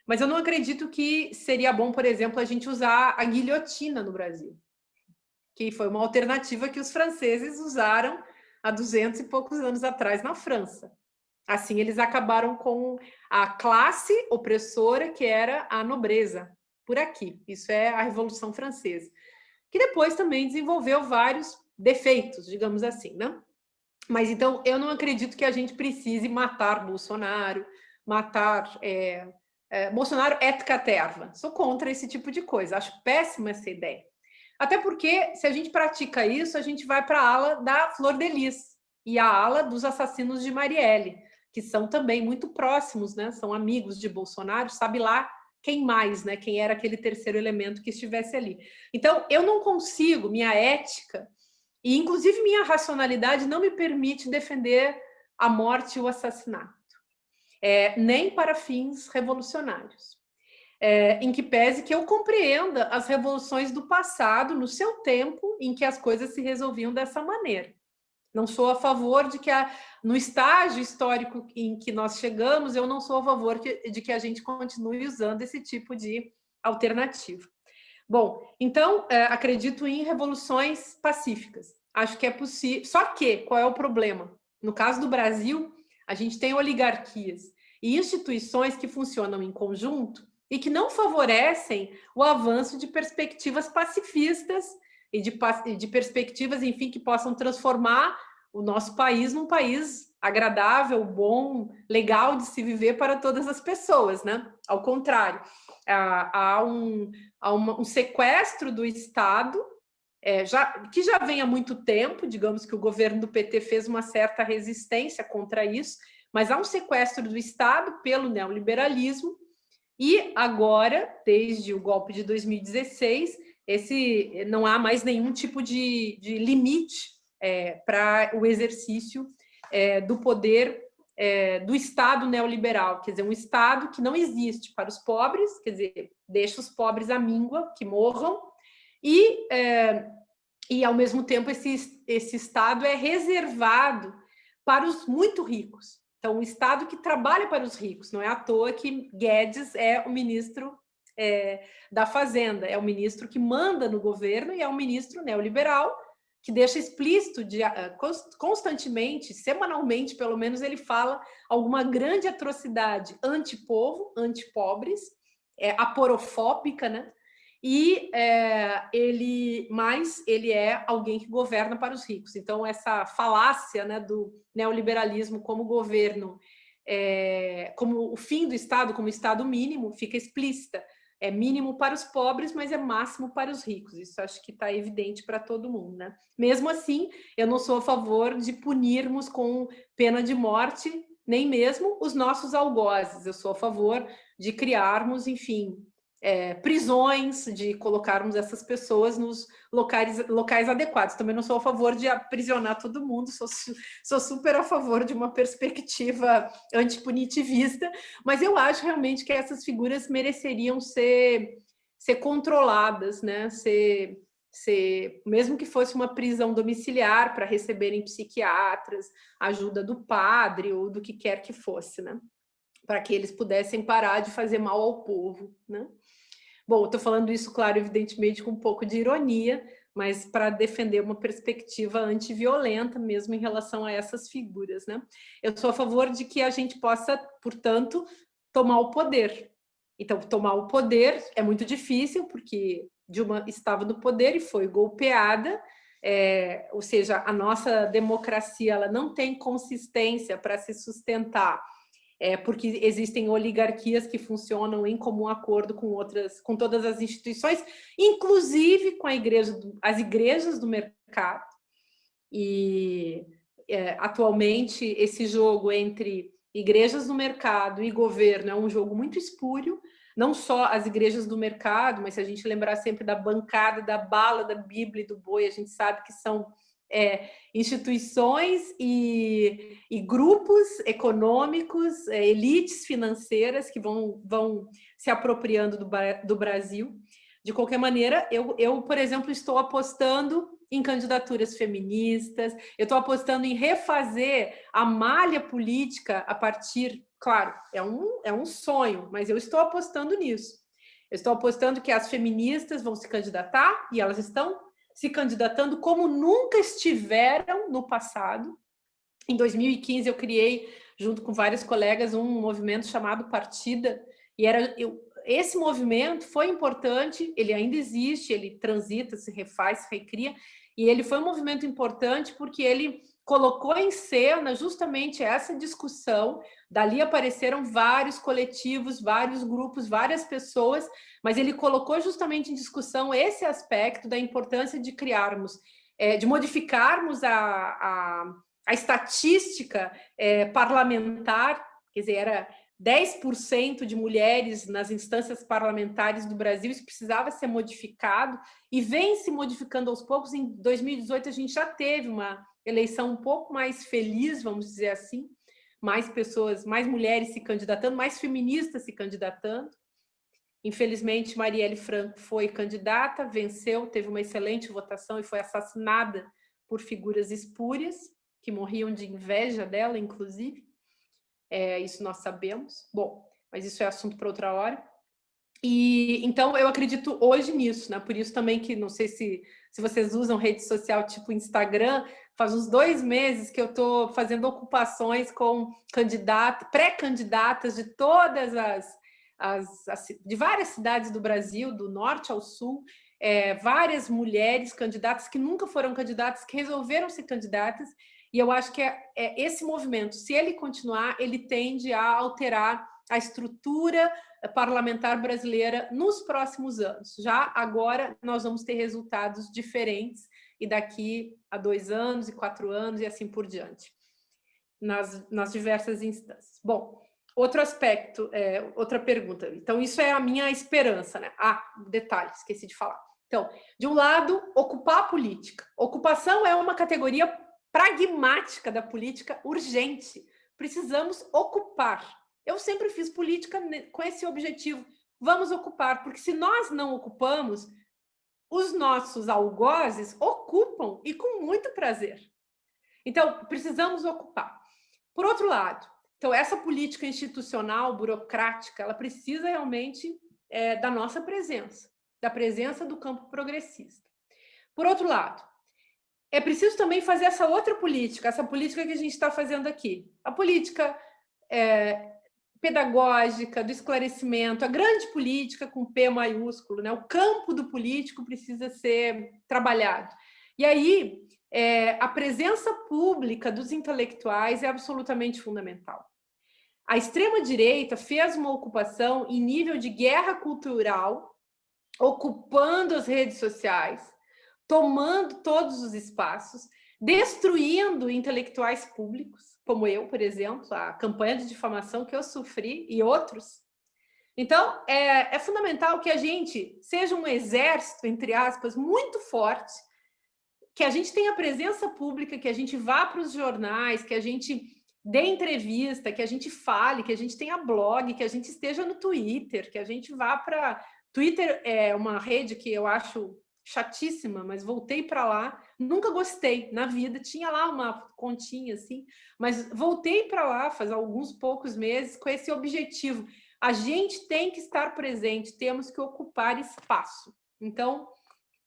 mas eu não acredito que seria bom, por exemplo, a gente usar a guilhotina no Brasil, que foi uma alternativa que os franceses usaram há 200 e poucos anos atrás na França. Assim, eles acabaram com a classe opressora, que era a nobreza, por aqui. Isso é a Revolução Francesa, que depois também desenvolveu vários defeitos, digamos assim, né? Mas, então, eu não acredito que a gente precise matar Bolsonaro, matar... Bolsonaro et caterva. Sou contra esse tipo de coisa. Acho péssima essa ideia. Até porque, se a gente pratica isso, a gente vai para a ala da Flor de Lis e a ala dos assassinos de Marielle, que são também muito próximos, né? São amigos de Bolsonaro, sabe lá quem mais, né? Quem era aquele terceiro elemento que estivesse ali. Então, eu não consigo, minha ética, e inclusive minha racionalidade não me permite defender a morte e o assassinato, nem para fins revolucionários. Em que pese que eu compreenda as revoluções do passado, no seu tempo, em que as coisas se resolviam dessa maneira. Não sou a favor de que, no estágio histórico em que nós chegamos, eu não sou a favor de que a gente continue usando esse tipo de alternativa. Bom, então, acredito em revoluções pacíficas. Acho que é possível. Só que, qual é o problema? No caso do Brasil, a gente tem oligarquias e instituições que funcionam em conjunto e que não favorecem o avanço de perspectivas pacifistas e de perspectivas, enfim, que possam transformar o nosso país num país agradável, bom, legal de se viver para todas as pessoas, né? Ao contrário, há um sequestro do Estado, que já vem há muito tempo, digamos que o governo do PT fez uma certa resistência contra isso, mas há um sequestro do Estado pelo neoliberalismo, e agora, desde o golpe de 2016, não há mais nenhum tipo de limite para o exercício do poder do Estado neoliberal, quer dizer, um Estado que não existe para os pobres, quer dizer, deixa os pobres à míngua, que morram, e ao mesmo tempo esse Estado é reservado para os muito ricos. Então, um Estado que trabalha para os ricos. Não é à toa que Guedes é o ministro da Fazenda, é o ministro que manda no governo e é um ministro neoliberal que deixa explícito constantemente, semanalmente, pelo menos, ele fala alguma grande atrocidade anti-povo, anti-pobres, aporofóbica, né? E ele é alguém que governa para os ricos. Então, essa falácia, né, do neoliberalismo como governo, como o fim do Estado, como Estado mínimo, fica explícita. É mínimo para os pobres, mas é máximo para os ricos. Isso acho que está evidente para todo mundo, né? Mesmo assim, eu não sou a favor de punirmos com pena de morte, nem mesmo os nossos algozes. Eu sou a favor de criarmos, prisões, de colocarmos essas pessoas nos locais adequados. Também não sou a favor de aprisionar todo mundo, sou super a favor de uma perspectiva antipunitivista, mas eu acho realmente que essas figuras mereceriam ser controladas, né? Mesmo que fosse uma prisão domiciliar para receberem psiquiatras, ajuda do padre ou do que quer que fosse, né? Para que eles pudessem parar de fazer mal ao povo, né? Bom, estou falando isso, claro, evidentemente, com um pouco de ironia, mas para defender uma perspectiva antiviolenta mesmo em relação a essas figuras, né? Eu sou a favor de que a gente possa, portanto, tomar o poder. Então, tomar o poder é muito difícil, porque Dilma estava no poder e foi golpeada, ou seja, a nossa democracia ela não tem consistência para se sustentar, porque existem oligarquias que funcionam em comum acordo com todas as instituições, inclusive com as igrejas do mercado. E atualmente esse jogo entre igrejas do mercado e governo é um jogo muito espúrio. Não só as igrejas do mercado, mas se a gente lembrar sempre da bancada, da bala, da Bíblia e do boi, a gente sabe que são instituições e grupos econômicos, elites financeiras que vão se apropriando do Brasil. De qualquer maneira, eu, por exemplo, estou apostando em candidaturas feministas, eu estou apostando em refazer a malha política a partir... Claro, é um sonho, mas eu estou apostando nisso. Eu estou apostando que as feministas vão se candidatar, e elas estão se candidatando como nunca estiveram no passado. Em 2015, eu criei, junto com vários colegas, um movimento chamado Partida, e esse movimento foi importante, ele ainda existe, ele transita, se refaz, se recria, e ele foi um movimento importante porque ele colocou em cena justamente essa discussão. Dali apareceram vários coletivos, vários grupos, várias pessoas, mas ele colocou justamente em discussão esse aspecto da importância de criarmos, de modificarmos a estatística parlamentar, quer dizer, era 10% de mulheres nas instâncias parlamentares do Brasil, isso precisava ser modificado, e vem se modificando aos poucos. Em 2018, a gente já teve uma eleição um pouco mais feliz, vamos dizer assim, mais pessoas, mais mulheres se candidatando, mais feministas se candidatando. Infelizmente, Marielle Franco foi candidata, venceu, teve uma excelente votação e foi assassinada por figuras espúrias, que morriam de inveja dela, inclusive. Isso nós sabemos. Bom, mas isso é assunto para outra hora. E então eu acredito hoje nisso, né? Por isso também que, não sei se vocês usam rede social tipo Instagram, faz uns 2 meses que eu estou fazendo ocupações com pré-candidatas de todas de várias cidades do Brasil, do norte ao sul, várias mulheres candidatas que nunca foram candidatas, que resolveram ser candidatas. E eu acho que esse movimento, se ele continuar, ele tende a alterar a estrutura parlamentar brasileira nos próximos anos. Já agora nós vamos ter resultados diferentes, e daqui a 2 anos e 4 anos e assim por diante, nas diversas instâncias. Bom, outro aspecto, outra pergunta. Então, isso é a minha esperança, né? Detalhe, esqueci de falar. Então, de um lado, ocupar a política. Ocupação é uma categoria pragmática da política urgente. Precisamos ocupar. Eu sempre fiz política com esse objetivo. Vamos ocupar, porque se nós não ocupamos, os nossos algozes ocupam, e com muito prazer. Então, precisamos ocupar. Por outro lado, então, essa política institucional, burocrática, ela precisa realmente da nossa presença, da presença do campo progressista. Por outro lado, é preciso também fazer essa outra política, essa política que a gente está fazendo aqui. A política pedagógica, do esclarecimento, a grande política com P maiúsculo, né? O campo do político precisa ser trabalhado. E aí, a presença pública dos intelectuais é absolutamente fundamental. A extrema-direita fez uma ocupação em nível de guerra cultural, ocupando as redes sociais, tomando todos os espaços, destruindo intelectuais públicos, como eu, por exemplo, a campanha de difamação que eu sofri e outros. Então, é fundamental que a gente seja um exército, entre aspas, muito forte, que a gente tenha presença pública, que a gente vá para os jornais, que a gente dê entrevista, que a gente fale, que a gente tenha blog, que a gente esteja no Twitter, que a gente vá para... Twitter é uma rede que eu acho chatíssima, mas voltei para lá, nunca gostei na vida, tinha lá uma continha assim, mas voltei para lá faz alguns poucos meses com esse objetivo. A gente tem que estar presente, temos que ocupar espaço. Então,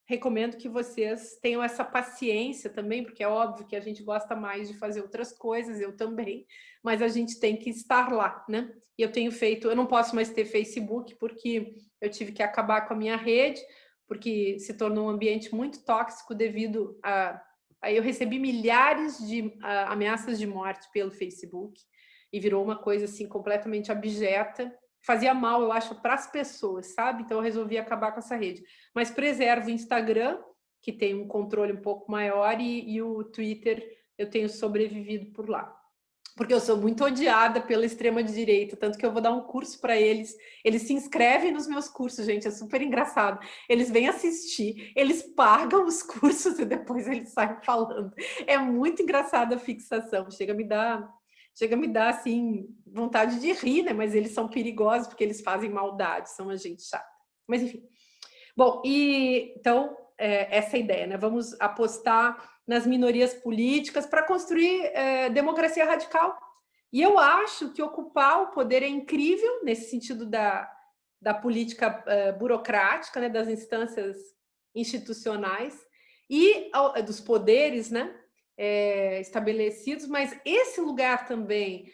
recomendo que vocês tenham essa paciência também, porque é óbvio que a gente gosta mais de fazer outras coisas, eu também, mas a gente tem que estar lá, né? E eu tenho feito, eu não posso mais ter Facebook, porque eu tive que acabar com a minha rede, porque se tornou um ambiente muito tóxico devido a eu recebi milhares de ameaças de morte pelo Facebook, e virou uma coisa assim completamente abjeta. Fazia mal, eu acho, para as pessoas, sabe? Então eu resolvi acabar com essa rede. Mas preservo o Instagram, que tem um controle um pouco maior, e o Twitter eu tenho sobrevivido por lá. porque eu sou muito odiada pela extrema-direita, tanto que eu vou dar um curso para eles. Eles se inscrevem nos meus cursos, gente, é super engraçado. Eles vêm assistir, eles pagam os cursos e depois eles saem falando. É muito engraçada a fixação, chega a me dar, assim, vontade de rir, né? Mas eles são perigosos porque eles fazem maldade, são uma gente chata. Mas, enfim. Bom, então, essa é a ideia, né? Vamos apostar nas minorias políticas para construir democracia radical. E eu acho que ocupar o poder é incrível, nesse sentido da política burocrática, né, das instâncias institucionais e dos poderes, né, estabelecidos, mas esse lugar também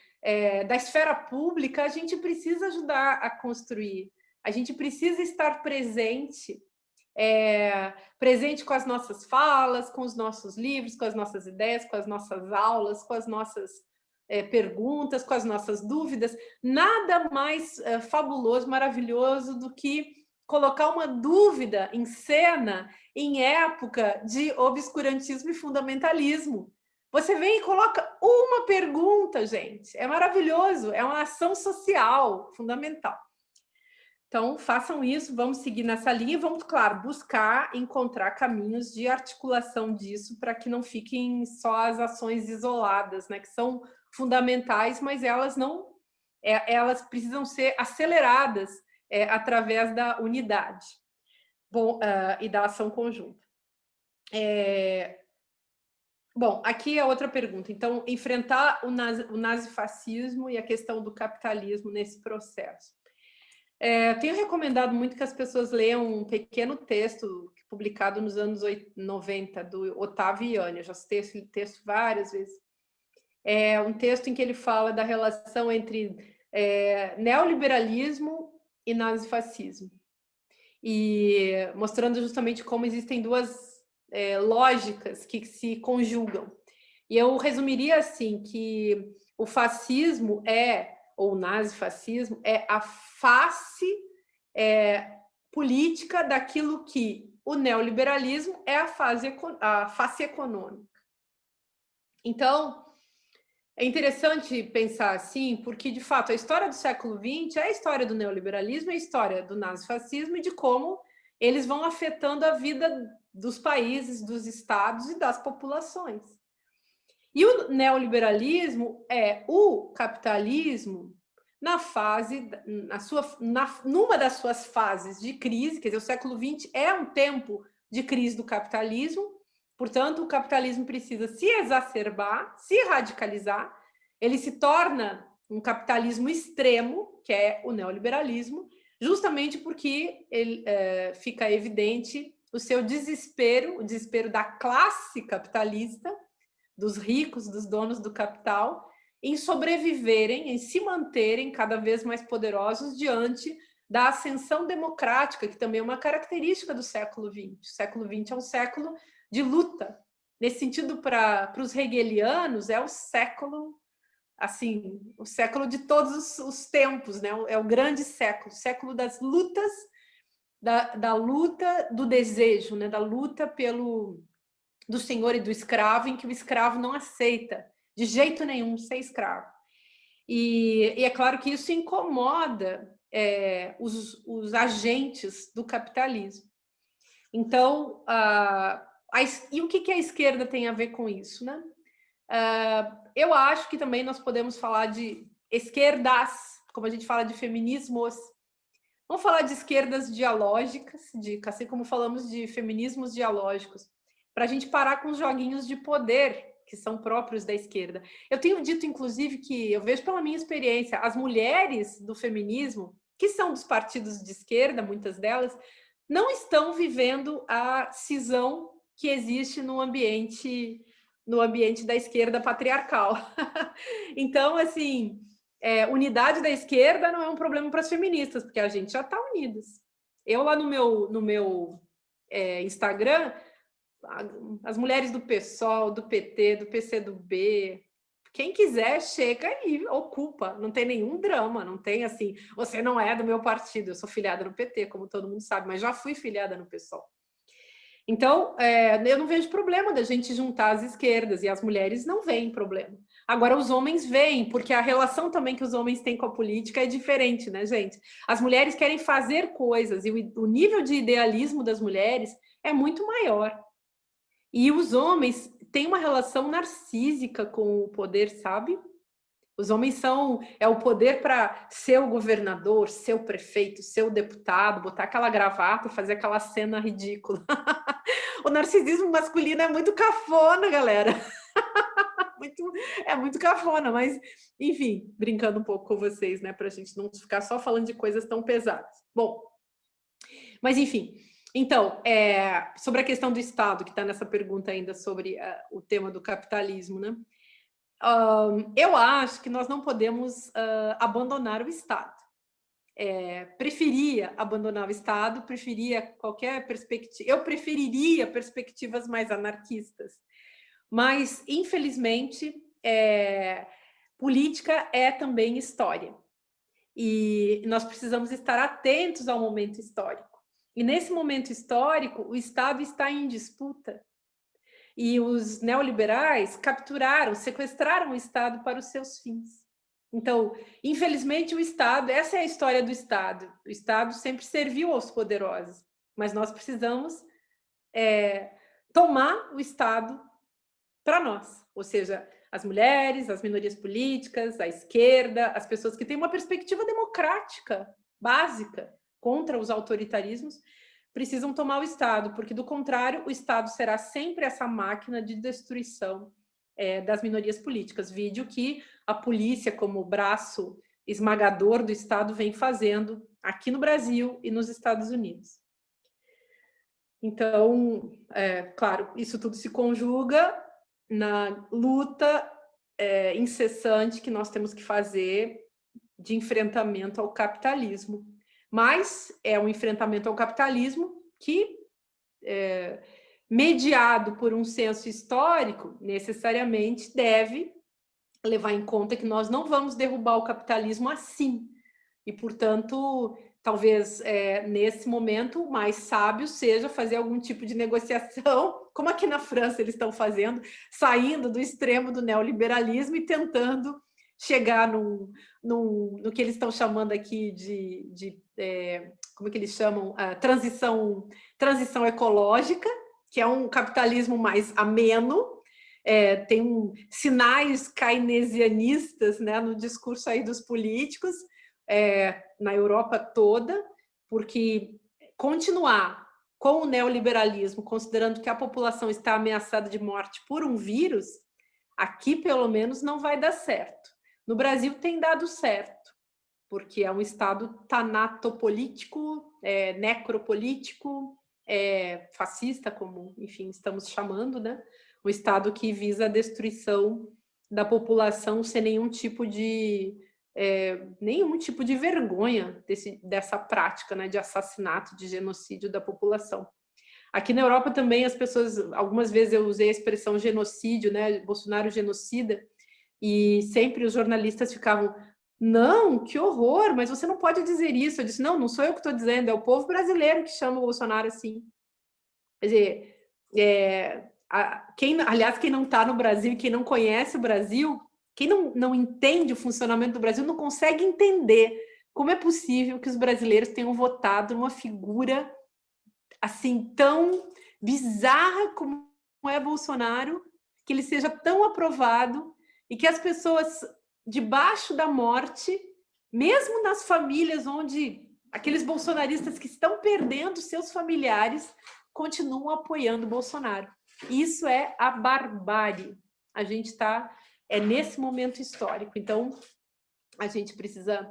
da esfera pública a gente precisa ajudar a construir, a gente precisa estar presente, presente com as nossas falas, com os nossos livros, com as nossas ideias, com as nossas aulas, com as nossas perguntas, com as nossas dúvidas. Nada mais fabuloso, maravilhoso do que colocar uma dúvida em cena em época de obscurantismo e fundamentalismo. Você vem e coloca uma pergunta, gente. É maravilhoso, é uma ação social fundamental. Então, façam isso, vamos seguir nessa linha e vamos, claro, buscar encontrar caminhos de articulação disso para que não fiquem só as ações isoladas, né, que são fundamentais, mas elas não, elas precisam ser aceleradas através da unidade e da ação conjunta. Bom, aqui é outra pergunta. Então, enfrentar o nazifascismo e a questão do capitalismo nesse processo. Eu tenho recomendado muito que as pessoas leiam um pequeno texto publicado nos anos 90, do Otávio Iani. Eu já citei esse texto várias vezes. É um texto em que ele fala da relação entre neoliberalismo e nazifascismo. E mostrando justamente como existem duas lógicas que se conjugam. E eu resumiria assim, que o fascismo ou o nazifascismo é a face política daquilo que o neoliberalismo é a face econômica. Então, é interessante pensar assim, porque, de fato, a história do século XX é a história do neoliberalismo, é a história do nazifascismo e de como eles vão afetando a vida dos países, dos estados e das populações. E o neoliberalismo é o capitalismo numa das suas fases de crise, quer dizer, o século XX é um tempo de crise do capitalismo, portanto, o capitalismo precisa se exacerbar, se radicalizar, ele se torna um capitalismo extremo, que é o neoliberalismo, justamente porque fica evidente o seu desespero, o desespero da classe capitalista, dos ricos, dos donos do capital, em sobreviverem, em se manterem cada vez mais poderosos diante da ascensão democrática, que também é uma característica do século XX. O século XX é um século de luta. Nesse sentido, para os hegelianos, é o século, assim, o século de todos os tempos, né? É o grande século, o século das lutas, da luta do desejo, né? Da luta do senhor e do escravo, em que o escravo não aceita de jeito nenhum ser escravo. E é claro que isso incomoda os agentes do capitalismo. Então, e o que a esquerda tem a ver com isso, né? Eu acho que também nós podemos falar de esquerdas, como a gente fala de feminismos. Vamos falar de esquerdas dialógicas, assim como falamos de feminismos dialógicos, para a gente parar com os joguinhos de poder que são próprios da esquerda. Eu tenho dito, inclusive, que eu vejo pela minha experiência, as mulheres do feminismo, que são dos partidos de esquerda, muitas delas, não estão vivendo a cisão que existe no ambiente da esquerda patriarcal. Então, assim, unidade da esquerda não é um problema para as feministas, porque a gente já está unidas. Eu lá no meu Instagram, as mulheres do PSOL, do PT, do PCdoB, quem quiser chega e ocupa, não tem nenhum drama, não tem assim, você não é do meu partido, eu sou filiada no PT, como todo mundo sabe, mas já fui filiada no PSOL. Então, eu não vejo problema da gente juntar as esquerdas, e as mulheres não veem problema. Agora, os homens veem, porque a relação também que os homens têm com a política é diferente, né, gente? As mulheres querem fazer coisas, e o nível de idealismo das mulheres é muito maior. E os homens têm uma relação narcísica com o poder, sabe? Os homens é o poder para ser o governador, ser o prefeito, ser o deputado, botar aquela gravata e fazer aquela cena ridícula. O narcisismo masculino é muito cafona, galera. É muito cafona, mas, enfim, brincando um pouco com vocês, né, para a gente não ficar só falando de coisas tão pesadas. Bom, mas, enfim, então, sobre a questão do Estado, que está nessa pergunta ainda sobre o tema do capitalismo, né? Eu acho que nós não podemos abandonar o Estado. Preferia abandonar o Estado, preferia qualquer perspectiva. Eu preferiria perspectivas mais anarquistas, mas, infelizmente, política é também história. E nós precisamos estar atentos ao momento histórico. E, nesse momento histórico, o Estado está em disputa. E os neoliberais capturaram, sequestraram o Estado para os seus fins. Então, infelizmente, o Estado, essa é a história do Estado. O Estado sempre serviu aos poderosos, mas nós precisamos tomar o Estado para nós, ou seja, as mulheres, as minorias políticas, a esquerda, as pessoas que têm uma perspectiva democrática básica contra os autoritarismos, precisam tomar o Estado, porque, do contrário, o Estado será sempre essa máquina de destruição das minorias políticas. Vídeo que a polícia, como braço esmagador do Estado, vem fazendo aqui no Brasil e nos Estados Unidos. Então, claro, isso tudo se conjuga na luta incessante que nós temos que fazer de enfrentamento ao capitalismo. Mas é um enfrentamento ao capitalismo que, mediado por um senso histórico, necessariamente deve levar em conta que nós não vamos derrubar o capitalismo assim. E, portanto, talvez nesse momento o mais sábio seja fazer algum tipo de negociação, como aqui na França eles estão fazendo, saindo do extremo do neoliberalismo e tentando chegar no que eles estão chamando aqui de como é que eles chamam? Transição ecológica, que é um capitalismo mais ameno. Tem sinais keynesianistas, né, no discurso aí dos políticos, na Europa toda, porque continuar com o neoliberalismo, considerando que a população está ameaçada de morte por um vírus, aqui pelo menos não vai dar certo. No Brasil tem dado certo, porque é um Estado tanatopolítico, necropolítico, fascista, como, enfim, estamos chamando, né? Um Estado que visa a destruição da população sem nenhum tipo de vergonha dessa prática, né, de assassinato, de genocídio da população. Aqui na Europa também as pessoas, algumas vezes eu usei a expressão genocídio, né, Bolsonaro genocida, e sempre os jornalistas ficavam, não, que horror, mas você não pode dizer isso. Eu disse, não sou eu que estou dizendo, é o povo brasileiro que chama o Bolsonaro assim. Quer dizer, quem não está no Brasil, quem não conhece o Brasil, quem não entende o funcionamento do Brasil, não consegue entender como é possível que os brasileiros tenham votado numa figura assim tão bizarra como é Bolsonaro, que ele seja tão aprovado e que as pessoas debaixo da morte, mesmo nas famílias onde aqueles bolsonaristas que estão perdendo seus familiares, continuam apoiando Bolsonaro. Isso é a barbárie. A gente está nesse momento histórico. Então, a gente precisa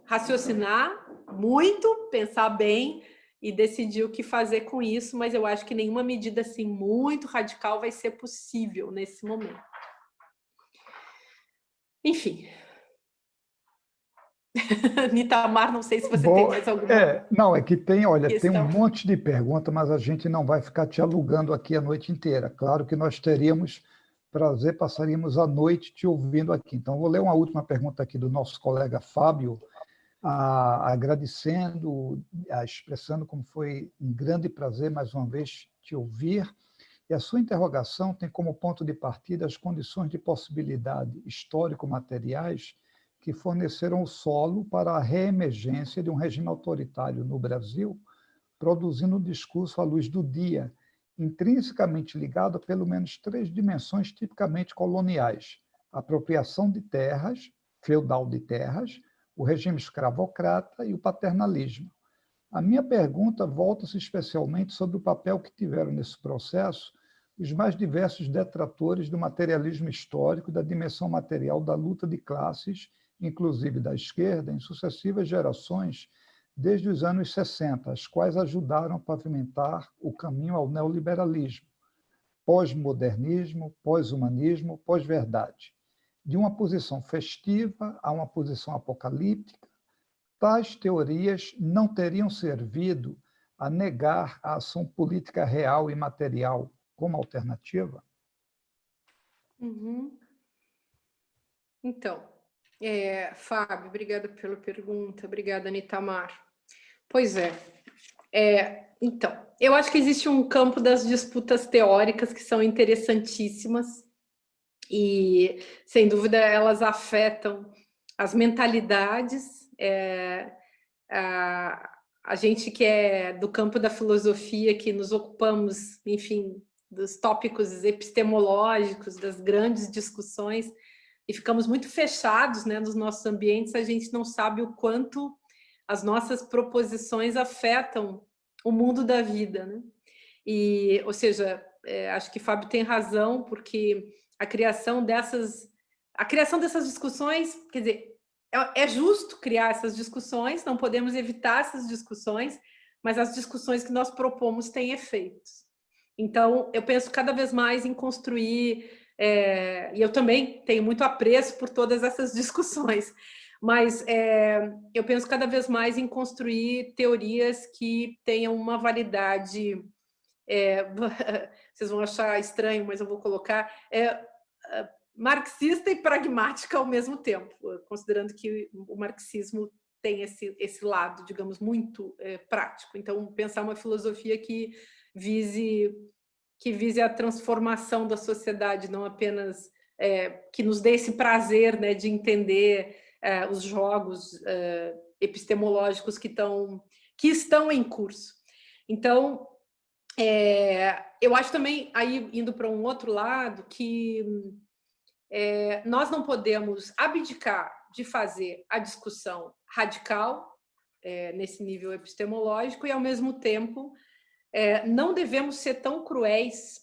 raciocinar muito, pensar bem e decidir o que fazer com isso, mas eu acho que nenhuma medida assim muito radical vai ser possível nesse momento. Enfim. Nitamar, não sei se você tem mais alguma Não, é que tem questão. Tem um monte de perguntas, mas a gente não vai ficar te alugando aqui a noite inteira. Claro que nós teríamos prazer, passaríamos a noite te ouvindo aqui. Então, vou ler uma última pergunta aqui do nosso colega Fábio, agradecendo, expressando como foi um grande prazer, mais uma vez, te ouvir, E a sua interrogação tem como ponto de partida as condições de possibilidade histórico-materiais que forneceram o solo para a reemergência de um regime autoritário no Brasil, produzindo um discurso à luz do dia, intrinsecamente ligado a pelo menos 3 dimensões tipicamente coloniais: a apropriação de terras, feudal de terras, o regime escravocrata e o paternalismo. A minha pergunta volta-se especialmente sobre o papel que tiveram nesse processo os mais diversos detratores do materialismo histórico e da dimensão material da luta de classes, inclusive da esquerda, em sucessivas gerações, desde os anos 60, as quais ajudaram a pavimentar o caminho ao neoliberalismo, pós-modernismo, pós-humanismo, pós-verdade. De uma posição festiva a uma posição apocalíptica, tais teorias não teriam servido a negar a ação política real e material como alternativa? Uhum. Então, Fábio, obrigada pela pergunta, obrigada, Nitamar. Pois é. Então, eu acho que existe um campo das disputas teóricas que são interessantíssimas e, sem dúvida, elas afetam as mentalidades. A gente que é do campo da filosofia, que nos ocupamos, enfim, dos tópicos epistemológicos, das grandes discussões, e ficamos muito fechados, né, nos nossos ambientes, a gente não sabe o quanto as nossas proposições afetam o mundo da vida, né? E, ou seja, acho que Fábio tem razão, porque a criação dessas discussões, quer dizer, é justo criar essas discussões, não podemos evitar essas discussões, mas as discussões que nós propomos têm efeitos. Então, eu penso cada vez mais em construir, e eu também tenho muito apreço por todas essas discussões, mas eu penso cada vez mais em construir teorias que tenham uma validade, vocês vão achar estranho, mas eu vou colocar, marxista e pragmática ao mesmo tempo, considerando que o marxismo tem esse lado, digamos, muito prático. Então, pensar uma filosofia que vise a transformação da sociedade, não apenas que nos dê esse prazer, né, de entender os jogos epistemológicos que estão em curso. Então, eu acho também, aí indo para um outro lado, que nós não podemos abdicar de fazer a discussão radical nesse nível epistemológico e, ao mesmo tempo, não devemos ser tão cruéis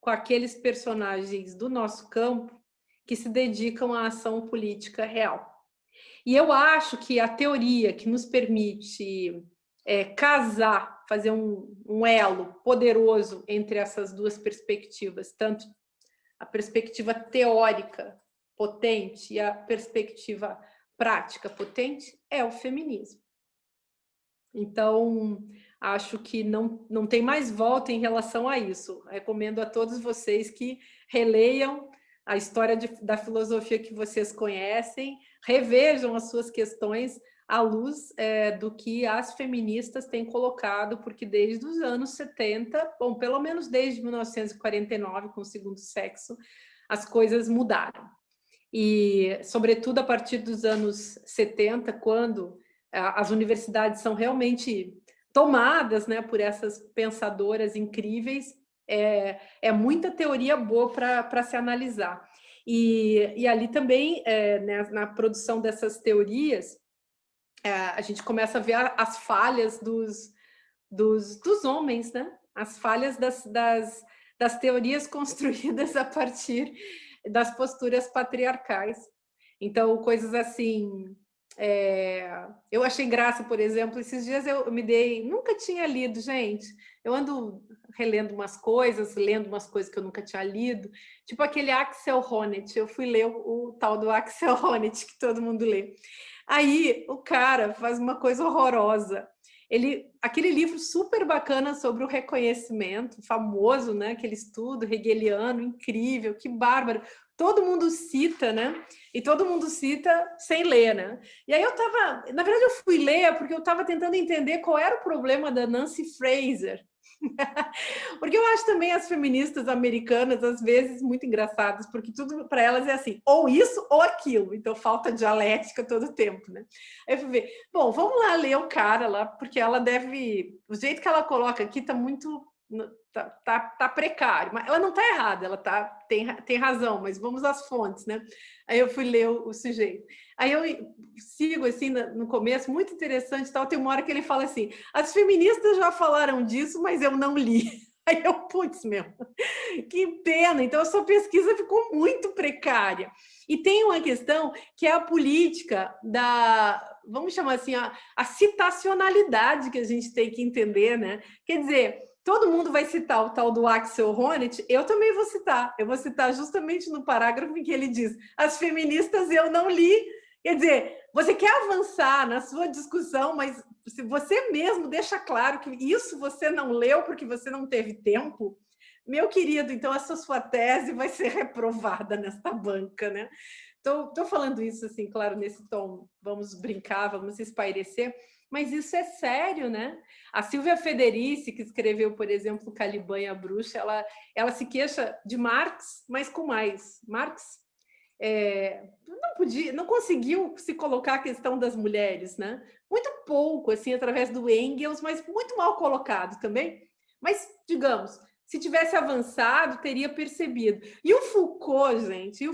com aqueles personagens do nosso campo que se dedicam à ação política real. E eu acho que a teoria que nos permite casar, fazer um elo poderoso entre essas duas perspectivas, tanto a perspectiva teórica potente e a perspectiva prática potente, é o feminismo. Então, acho que não tem mais volta em relação a isso. Recomendo a todos vocês que releiam a história da filosofia que vocês conhecem, revejam as suas questões à luz do que as feministas têm colocado, porque desde os anos 70, bom, pelo menos desde 1949, com o segundo sexo, as coisas mudaram. E, sobretudo, a partir dos anos 70, quando as universidades são realmente tomadas, né, por essas pensadoras incríveis, é muita teoria boa para se analisar. E ali também, né, na produção dessas teorias, a gente começa a ver as falhas dos homens, né? As falhas das teorias construídas a partir das posturas patriarcais. Então, coisas assim... eu achei graça, por exemplo, esses dias eu me dei... Nunca tinha lido, gente. Eu ando relendo umas coisas, lendo umas coisas que eu nunca tinha lido, tipo aquele Axel Honneth. Eu fui ler o tal do Axel Honneth, que todo mundo lê. Aí o cara faz uma coisa horrorosa. Aquele livro super bacana sobre o reconhecimento, famoso, né? Aquele estudo hegeliano, incrível, que bárbaro. Todo mundo cita, né? E todo mundo cita sem ler, né? E aí na verdade eu fui ler porque eu estava tentando entender qual era o problema da Nancy Fraser, Porque eu acho também as feministas americanas, às vezes, muito engraçadas, porque tudo para elas é assim, ou isso ou aquilo. Então, falta dialética todo o tempo, né? Aí eu fui ver, bom, vamos lá ler o cara lá, porque ela deve... O jeito que ela coloca aqui está muito... Tá precário, mas ela não está errada, ela tem razão, mas vamos às fontes, né? Aí eu fui ler o sujeito. Aí eu sigo assim no começo, muito interessante, tal. Tem uma hora que ele fala assim: as feministas já falaram disso, mas eu não li. Aí eu, putz, meu, que pena. Então a sua pesquisa ficou muito precária. E tem uma questão que é a política da, vamos chamar assim, a citacionalidade que a gente tem que entender, né? Quer dizer, todo mundo vai citar o tal do Axel Honneth, eu também vou citar. Eu vou citar justamente no parágrafo em que ele diz: as feministas eu não li. Quer dizer, você quer avançar na sua discussão, mas se você mesmo deixa claro que isso você não leu porque você não teve tempo, meu querido, então essa sua tese vai ser reprovada nesta banca, né? Estou falando isso, assim, claro, nesse tom, vamos brincar, vamos espairecer, mas isso é sério, né? A Silvia Federici, que escreveu, por exemplo, Caliban e a Bruxa, ela se queixa de Marx, mas com mais. Marx não conseguiu se colocar a questão das mulheres, né? Muito pouco, assim, através do Engels, mas muito mal colocado também. Mas, digamos, se tivesse avançado, teria percebido. E o Foucault, gente,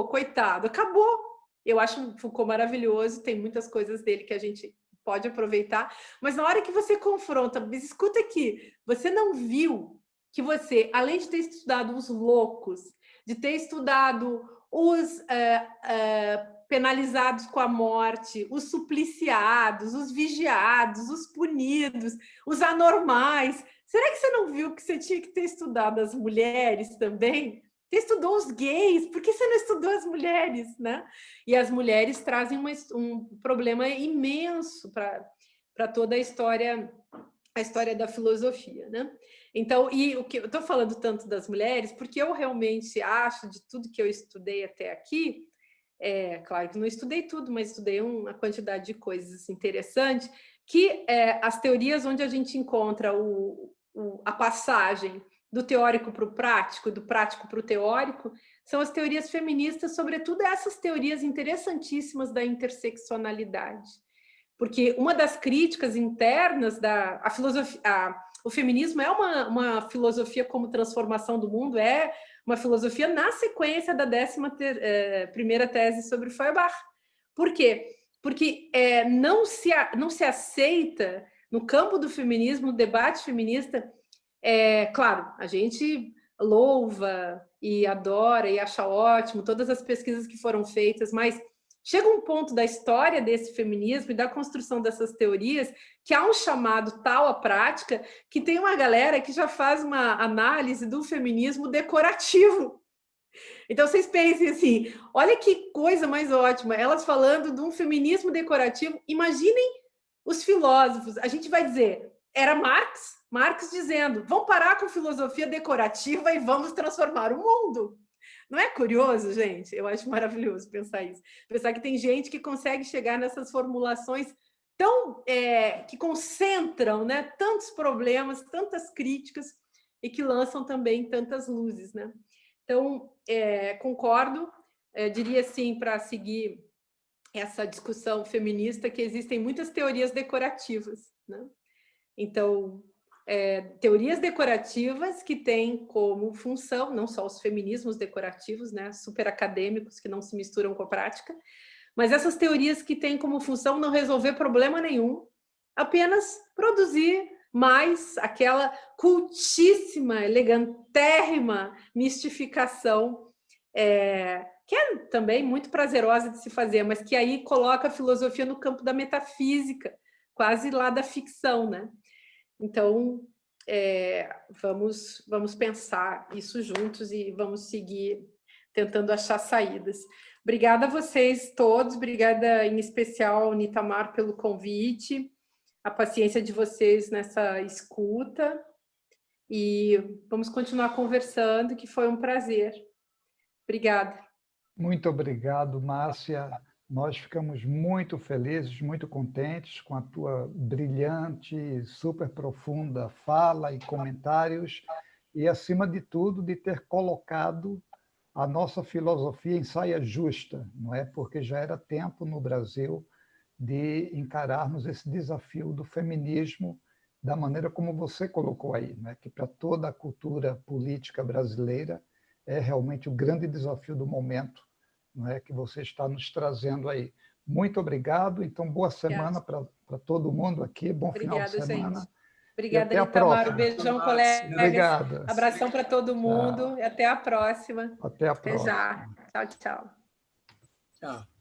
coitado, acabou. Eu acho o Foucault maravilhoso, tem muitas coisas dele que a gente pode aproveitar, mas na hora que você confronta, mas escuta aqui, você não viu que você, além de ter estudado os loucos, de ter estudado os penalizados com a morte, os supliciados, os vigiados, os punidos, os anormais, será que você não viu que você tinha que ter estudado as mulheres também? Você estudou os gays, por que você não estudou as mulheres, né? E as mulheres trazem um problema imenso para toda a história da filosofia, né? Então, e o que eu estou falando tanto das mulheres, porque eu realmente acho, de tudo que eu estudei até aqui, claro que não estudei tudo, mas estudei uma quantidade de coisas interessantes, que as teorias onde a gente encontra a passagem do teórico para o prático, do prático para o teórico, são as teorias feministas, sobretudo essas teorias interessantíssimas da interseccionalidade. Porque uma das críticas internas da filosofia, o feminismo é uma filosofia como transformação do mundo, é uma filosofia na sequência da 11ª tese sobre Feuerbach. Por quê? Porque não se aceita, no campo do feminismo, no debate feminista, claro, a gente louva e adora e acha ótimo todas as pesquisas que foram feitas, mas chega um ponto da história desse feminismo e da construção dessas teorias que há um chamado tal à prática que tem uma galera que já faz uma análise do feminismo decorativo. Então, vocês pensem assim, olha que coisa mais ótima, elas falando de um feminismo decorativo. Imaginem os filósofos, a gente vai dizer, era Marx dizendo, vamos parar com filosofia decorativa e vamos transformar o mundo. Não é curioso, gente? Eu acho maravilhoso pensar isso. Pensar que tem gente que consegue chegar nessas formulações tão que concentram, né, tantos problemas, tantas críticas e que lançam também tantas luzes, né? Então, concordo, diria assim, para seguir essa discussão feminista, que existem muitas teorias decorativas, né? Então, teorias decorativas que têm como função, não só os feminismos decorativos, né, super acadêmicos, que não se misturam com a prática, mas essas teorias que têm como função não resolver problema nenhum, apenas produzir mais aquela cultíssima, elegantérrima mistificação, que é também muito prazerosa de se fazer, mas que aí coloca a filosofia no campo da metafísica, quase lá da ficção, né? Então, vamos pensar isso juntos e vamos seguir tentando achar saídas. Obrigada a vocês todos, obrigada em especial ao Nitamar pelo convite, a paciência de vocês nessa escuta, e vamos continuar conversando, que foi um prazer. Obrigada. Muito obrigado, Márcia. Nós ficamos muito felizes, muito contentes com a tua brilhante, super profunda fala e comentários e, acima de tudo, de ter colocado a nossa filosofia em saia justa, não é? Porque já era tempo no Brasil de encararmos esse desafio do feminismo da maneira como você colocou aí, né? Que para toda a cultura política brasileira é realmente o grande desafio do momento, não é, que você está nos trazendo aí. Muito obrigado. Então, boa semana para todo mundo aqui. Bom final de semana. Gente. Obrigada, e até a Itamar. próxima. Beijão, colegas. Obrigado. Abração para todo mundo. Tchau. E até a próxima. Até a próxima. Já. Tchau, tchau. Tchau.